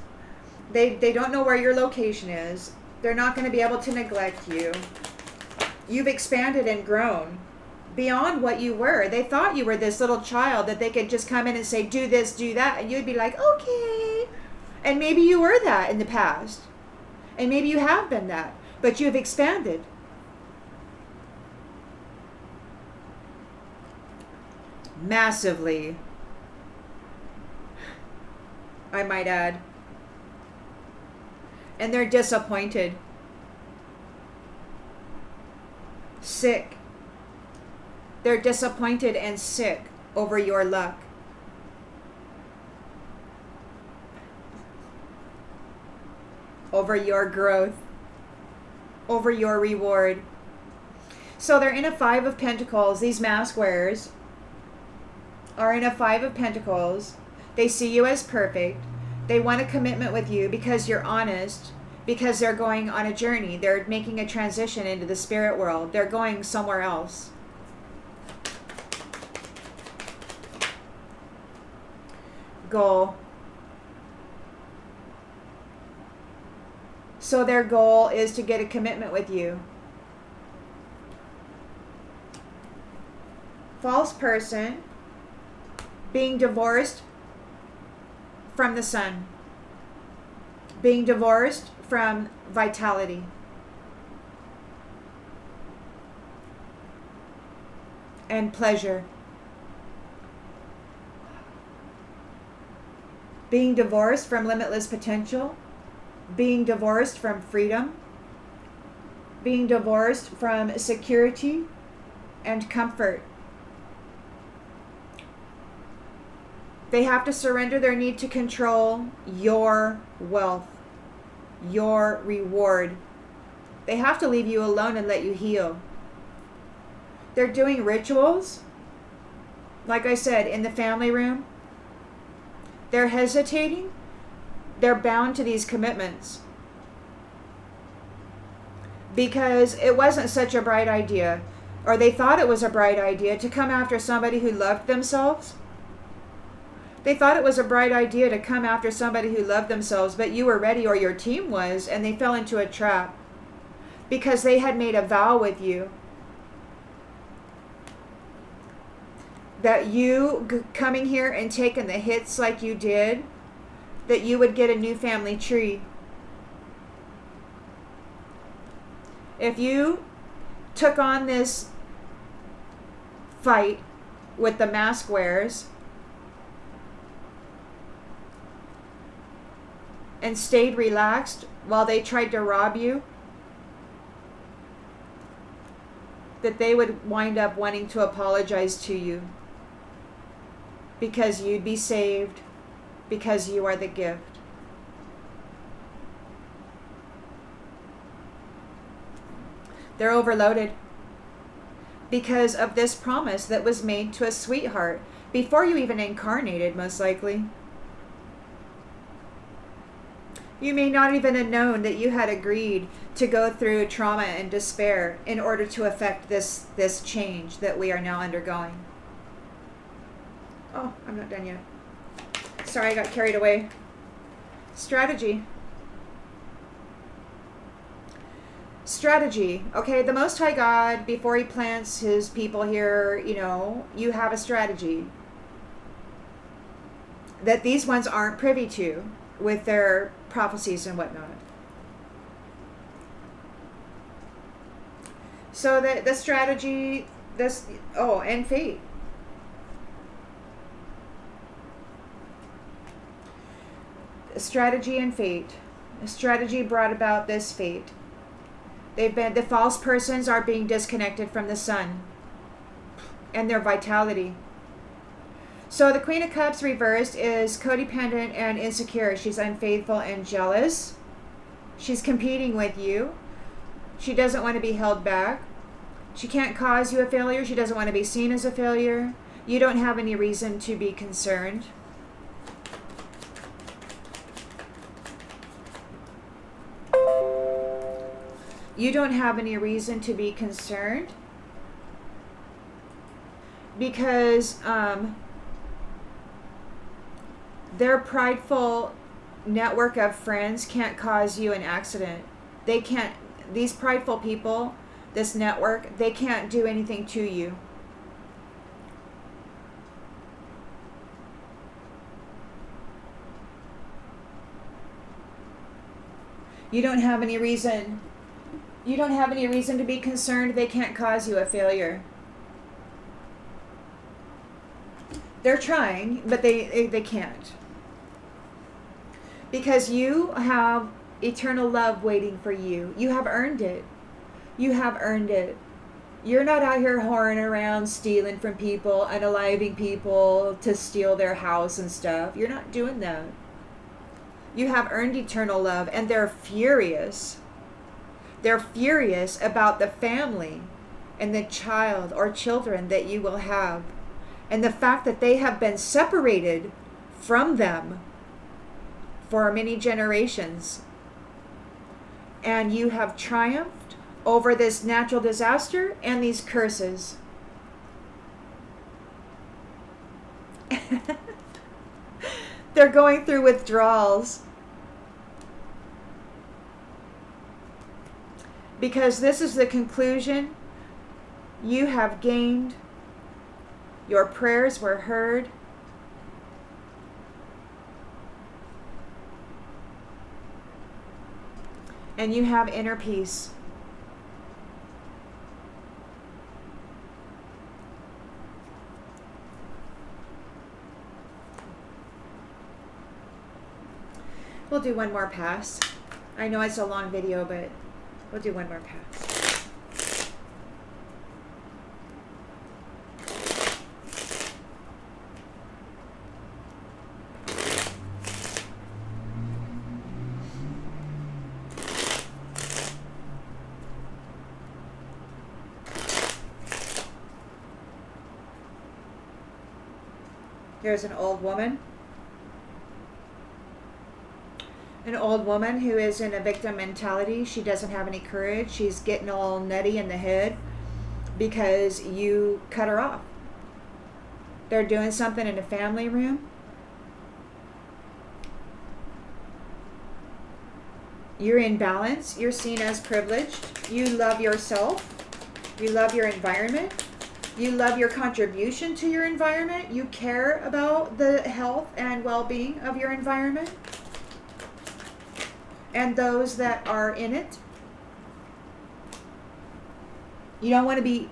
They don't know where your location is. They're not going to be able to neglect you. You've expanded and grown beyond what you were. They thought you were this little child that they could just come in and say, do this, do that, and you'd be like, okay. And maybe you were that in the past. And maybe you have been that. But you've expanded. Massively. I might add. And they're disappointed. Sick. They're disappointed and sick over your luck. Over your growth. Over your reward. So they're in a 5 of Pentacles. These mask wearers are in a 5 of Pentacles. They see you as perfect. They want a commitment with you because you're honest, because they're going on a journey. They're making a transition into the spirit world. They're going somewhere else. Goal. So their goal is to get a commitment with you. False person being divorced from the sun, being divorced from vitality. And pleasure. Being divorced from limitless potential, being divorced from freedom, being divorced from security and comfort. They have to surrender their need to control your wealth, your reward. They have to leave you alone and let you heal. They're doing rituals, like I said, in the family room. They're hesitating. They're bound to these commitments because it wasn't such a bright idea, or they thought it was a bright idea to come after somebody who loved themselves. They thought it was a bright idea to come after somebody who loved themselves, but you were ready, or your team was, and they fell into a trap because they had made a vow with you that you coming here and taking the hits like you did, that you would get a new family tree. If you took on this fight with the mask wearers and stayed relaxed while they tried to rob you, that they would wind up wanting to apologize to you because you'd be saved, because you are the gift. They're overloaded because of this promise that was made to a sweetheart before you even incarnated, most likely. You may not even have known that you had agreed to go through trauma and despair in order to effect this change that we are now undergoing. Oh, I'm not done yet. Sorry, I got carried away. Strategy. Strategy. Okay, the Most High God, before he plants his people here, you have a strategy that these ones aren't privy to with their prophecies and whatnot. So the strategy, and fate. Strategy and fate. Strategy brought about this fate. The false persons are being disconnected from the sun and their vitality. So the Queen of Cups reversed is codependent and insecure. She's unfaithful and jealous. She's competing with you. She doesn't want to be held back. She can't cause you a failure. She doesn't want to be seen as a failure. You don't have any reason to be concerned. You don't have any reason to be concerned because their prideful network of friends can't cause you an accident. They can't, these prideful people, this network, they can't do anything to you. You don't have any reason. You don't have any reason to be concerned. They can't cause you a failure. They're trying, but they can't. Because you have eternal love waiting for you. You have earned it. You have earned it. You're not out here whoring around, stealing from people, unaliving people to steal their house and stuff. You're not doing that. You have earned eternal love, and they're furious. They're furious about the family and the child or children that you will have, and the fact that they have been separated from them for many generations. And you have triumphed over this natural disaster and these curses. They're going through withdrawals. Because this is the conclusion. You have gained. Your prayers were heard. And you have inner peace. We'll do one more pass. I know it's a long video, but we'll do one more pass. Here's an old woman. An old woman who is in a victim mentality. She doesn't have any courage. She's getting all nutty in the head because you cut her off. They're doing something in a family room. You're in balance. You're seen as privileged. You love yourself. You love your environment. You love your contribution to your environment. You care about the health and well-being of your environment and those that are in it. You don't want to be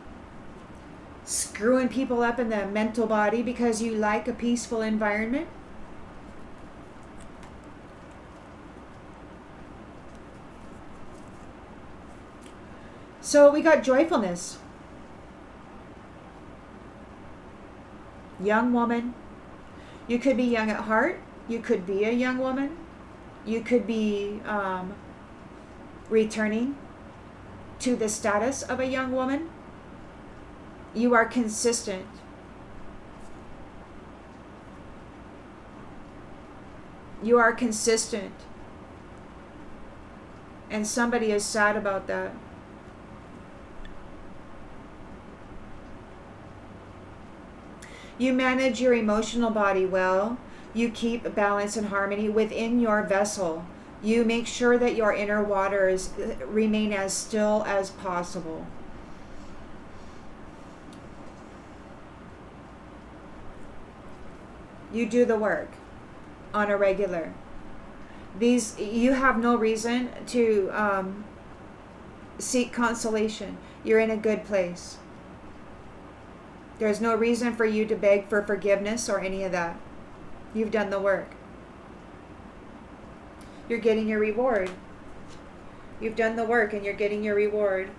screwing people up in the mental body because you like a peaceful environment. So we got joyfulness. Young woman. You could be young at heart. You could be a young woman. You could be returning to the status of a young woman. You are consistent. You are consistent. And somebody is sad about that. You manage your emotional body well. You keep balance and harmony within your vessel. You make sure that your inner waters remain as still as possible. You do the work on a regular. You have no reason to seek consolation. You're in a good place. There's no reason for you to beg for forgiveness or any of that. You've done the work. You're getting your reward. You've done the work and you're getting your reward.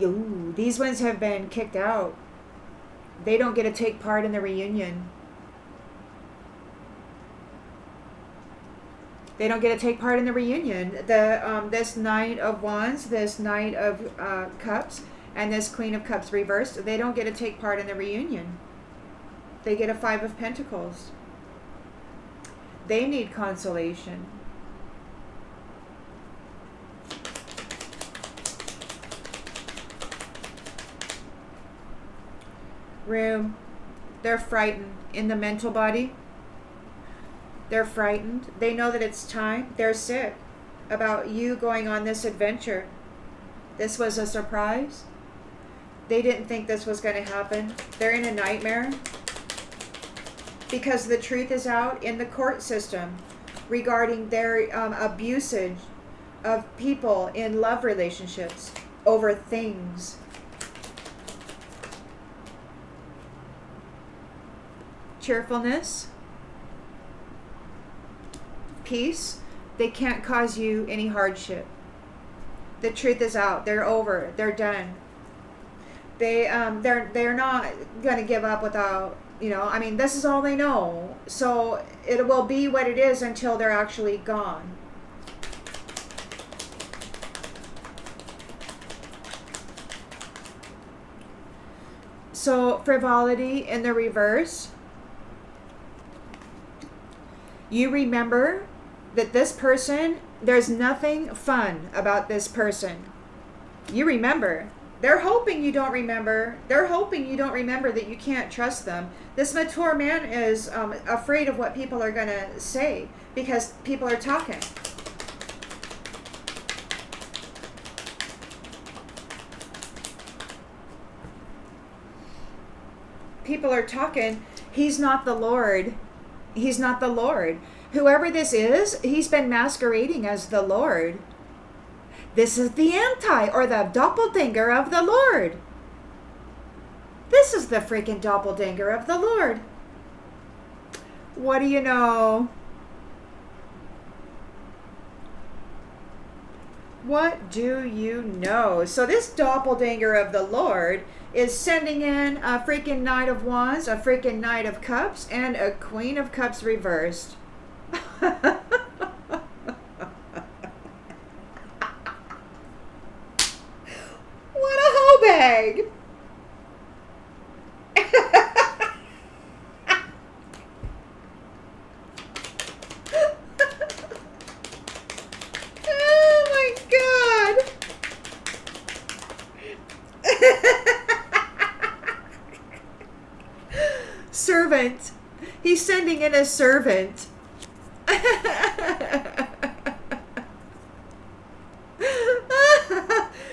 Ooh, these ones have been kicked out. They don't get to take part in the reunion. They don't get to take part in the reunion. This Knight of Wands, this Knight of Cups, and this Queen of Cups reversed, they don't get to take part in the reunion. They get a Five of Pentacles. They need consolation. Room. They're frightened in the mental body. They're frightened. They know that it's time. They're sick about you going on this adventure. This was a surprise. They didn't think this was going to happen. They're in a nightmare because the truth is out in the court system regarding their abusage of people in love relationships over things. Cheerfulness, peace. They can't cause you any hardship. The truth is out. They're over. They're done. They're not going to give up without, I mean, this is all they know. So it will be what it is until they're actually gone. So frivolity in the reverse. You remember that this person, there's nothing fun about this person. You remember. They're hoping you don't remember. They're hoping you don't remember that you can't trust them. This mature man is afraid of what people are going to say because people are talking. People are talking. He's not the Lord. He's not the Lord. Whoever this is, he's been masquerading as the Lord. This is the anti or the doppelganger of the Lord. This is the freaking doppelganger of the Lord. What do you know? What do you know? So this doppelganger of the Lord is sending in a freaking Knight of Wands, a freaking Knight of Cups, and a Queen of Cups reversed. What a hoe bag! Oh my God! Servant. He's sending in a servant.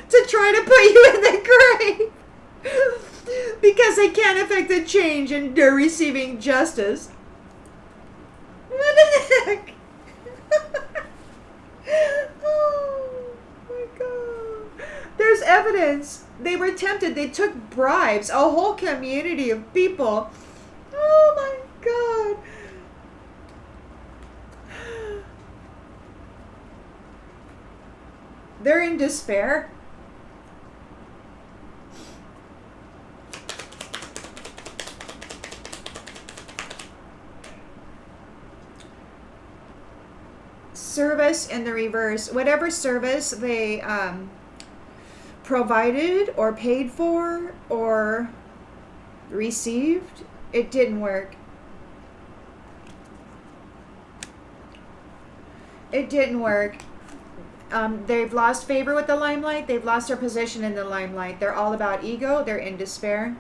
To try to put you in the grave because they can't affect the change in their receiving justice. What the heck? Oh my God. There's evidence. They were tempted. They took bribes. A whole community of people. Oh my God. They're in despair. Service in the reverse. Whatever service they provided or paid for or received, it didn't work. It didn't work. They've lost favor with the limelight. They've lost their position in the limelight. They're all about ego. They're in despair.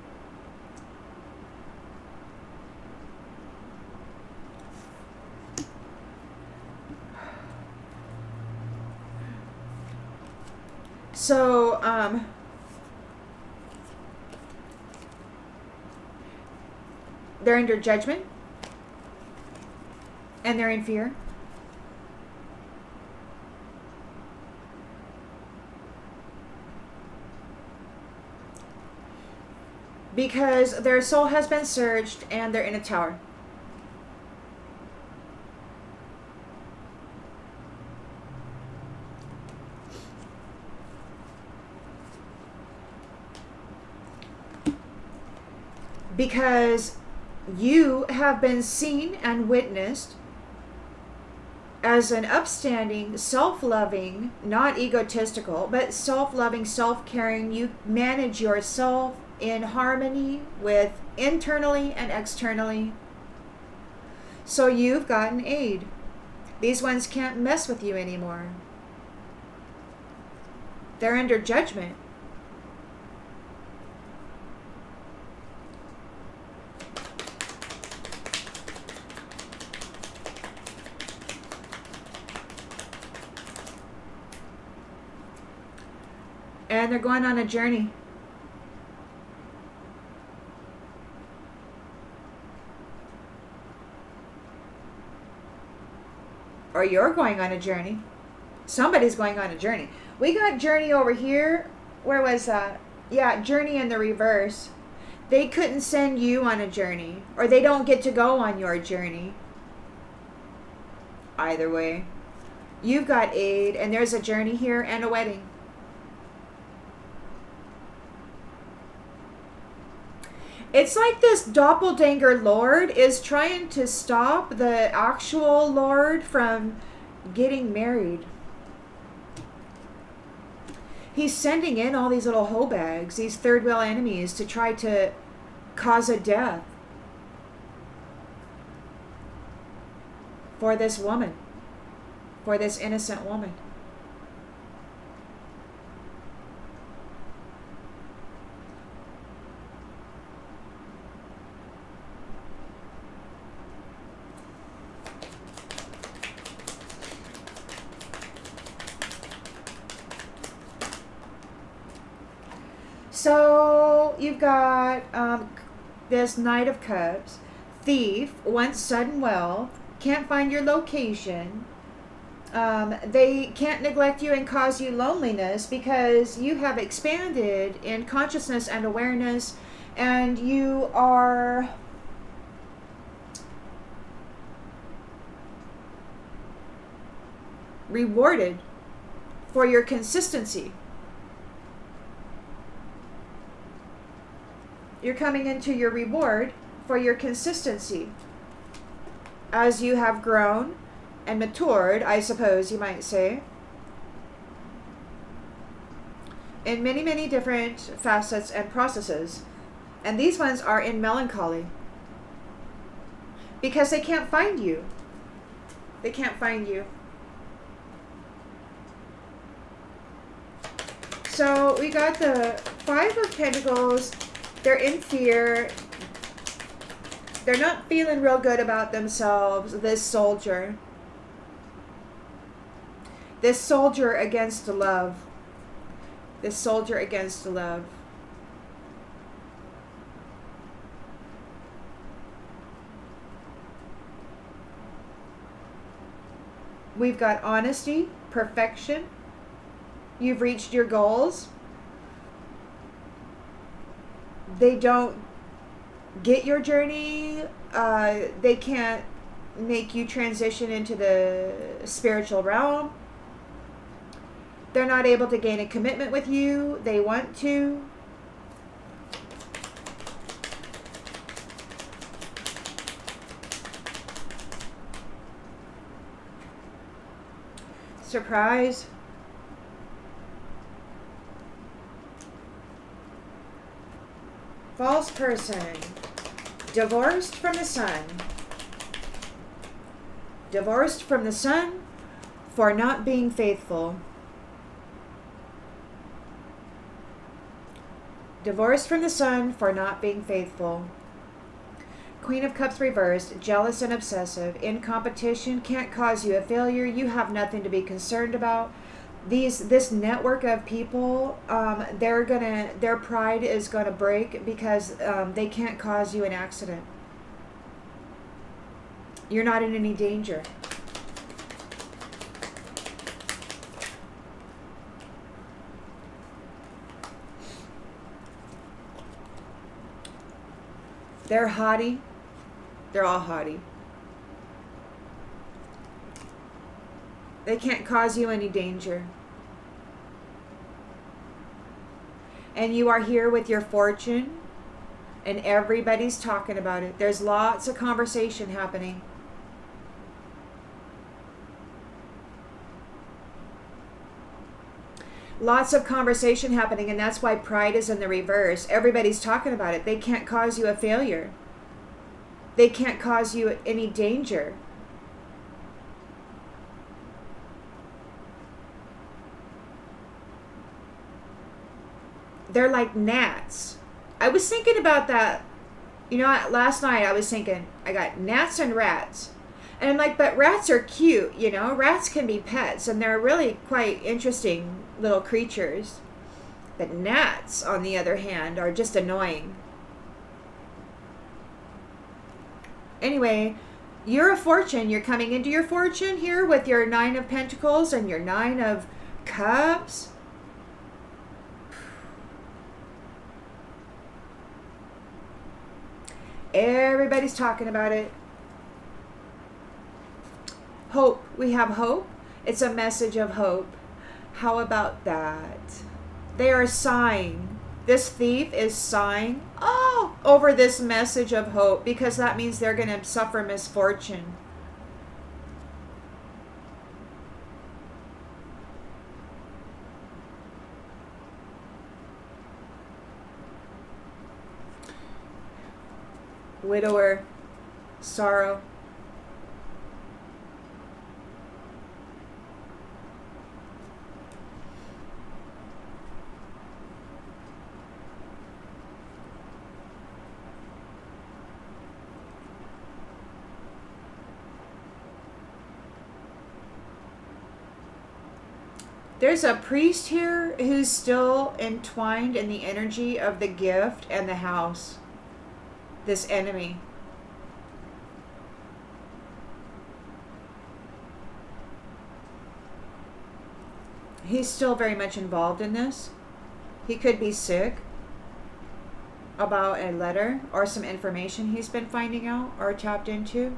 So, they're under judgment. And they're in fear. Because their soul has been searched and they're in a tower. Because you have been seen and witnessed as an upstanding, self-loving, not egotistical, but self-loving, self-caring, you manage yourself in harmony with internally and externally. So you've gotten aid. These ones can't mess with you anymore. They're under judgment. And they're going on a journey. Or you're going on a journey. Somebody's going on a journey. We got journey over here. Where was that? Yeah, journey in the reverse. They couldn't send you on a journey. Or they don't get to go on your journey. Either way. You've got aid, and there's a journey here and a wedding. It's like this Doppledanger Lord is trying to stop the actual Lord from getting married. He's sending in all these little hoe bags, these third wheel enemies, to try to cause a death for this woman, for this innocent woman. So you've got this Knight of Cups, thief, wants sudden wealth, can't find your location. They can't neglect you and cause you loneliness because you have expanded in consciousness and awareness, and you are rewarded for your consistency. You're coming into your reward for your consistency. As you have grown and matured, I suppose you might say, in many, many different facets and processes. And these ones are in melancholy because they can't find you. They can't find you. So we got the Five of Pentacles. They're in fear. They're not feeling real good about themselves, this soldier. This soldier against love. This soldier against love. We've got honesty, perfection. You've reached your goals. They don't get your journey. They can't make you transition into the spiritual realm. They're not able to gain a commitment with you. They want to. Surprise. False person. Divorced from the sun. Divorced from the sun for not being faithful. Divorced from the sun for not being faithful. Queen of Cups reversed, jealous and obsessive. In competition, can't cause you a failure. You have nothing to be concerned about. This network of people, their pride is gonna break because they can't cause you an accident. You're not in any danger. They're haughty. They're all haughty. They can't cause you any danger. And you are here with your fortune, and everybody's talking about it. There's lots of conversation happening. Lots of conversation happening, and that's why pride is in the reverse. Everybody's talking about it. They can't cause you a failure. They can't cause you any danger. They're like gnats. I was thinking about that. You know, last night I was thinking, I got gnats and rats. And I'm like, but rats are cute, you know? Rats can be pets, and they're really quite interesting little creatures. But gnats, on the other hand, are just annoying. Anyway, you're a fortune. You're coming into your fortune here with your 9 of Pentacles and your 9 of Cups. Everybody's talking about it. Hope. We have hope. It's a message of hope. How about that? They are sighing. This thief is sighing, over this message of hope, because that means they're going to suffer misfortune. Widower, sorrow. There's a priest here who's still entwined in the energy of the gift and the house. This enemy. He's still very much involved in this. He could be sick about a letter or some information he's been finding out or tapped into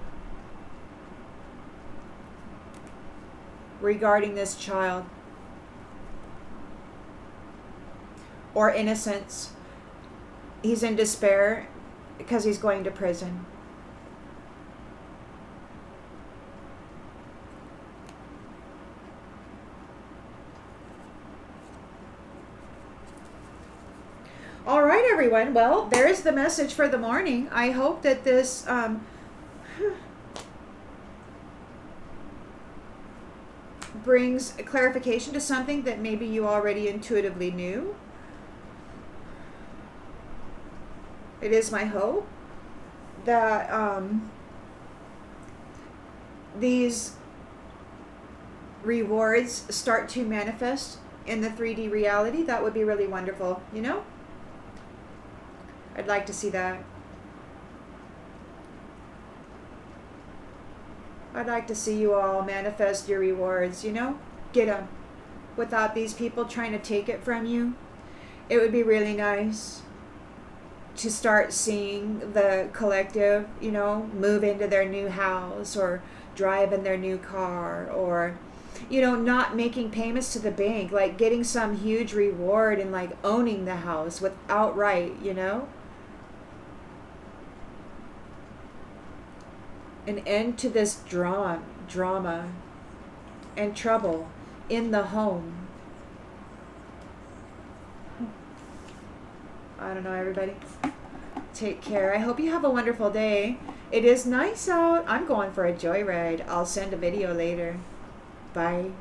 regarding this child. Or innocence. He's in despair because he's going to prison. All right, everyone. Well, there's the message for the morning. I hope that this brings clarification to something that maybe you already intuitively knew. It is my hope that these rewards start to manifest in the 3D reality. That would be really wonderful, you know? I'd like to see that. I'd like to see you all manifest your rewards, you know? Get them. Without these people trying to take it from you. It would be really nice to start seeing the collective, you know, move into their new house or drive in their new car, or, you know, not making payments to the bank, like getting some huge reward and like owning the house with outright, you know? An end to this drama and trouble in the home. I don't know, everybody. Take care. I hope you have a wonderful day. It is nice out. I'm going for a joyride. I'll send a video later. Bye.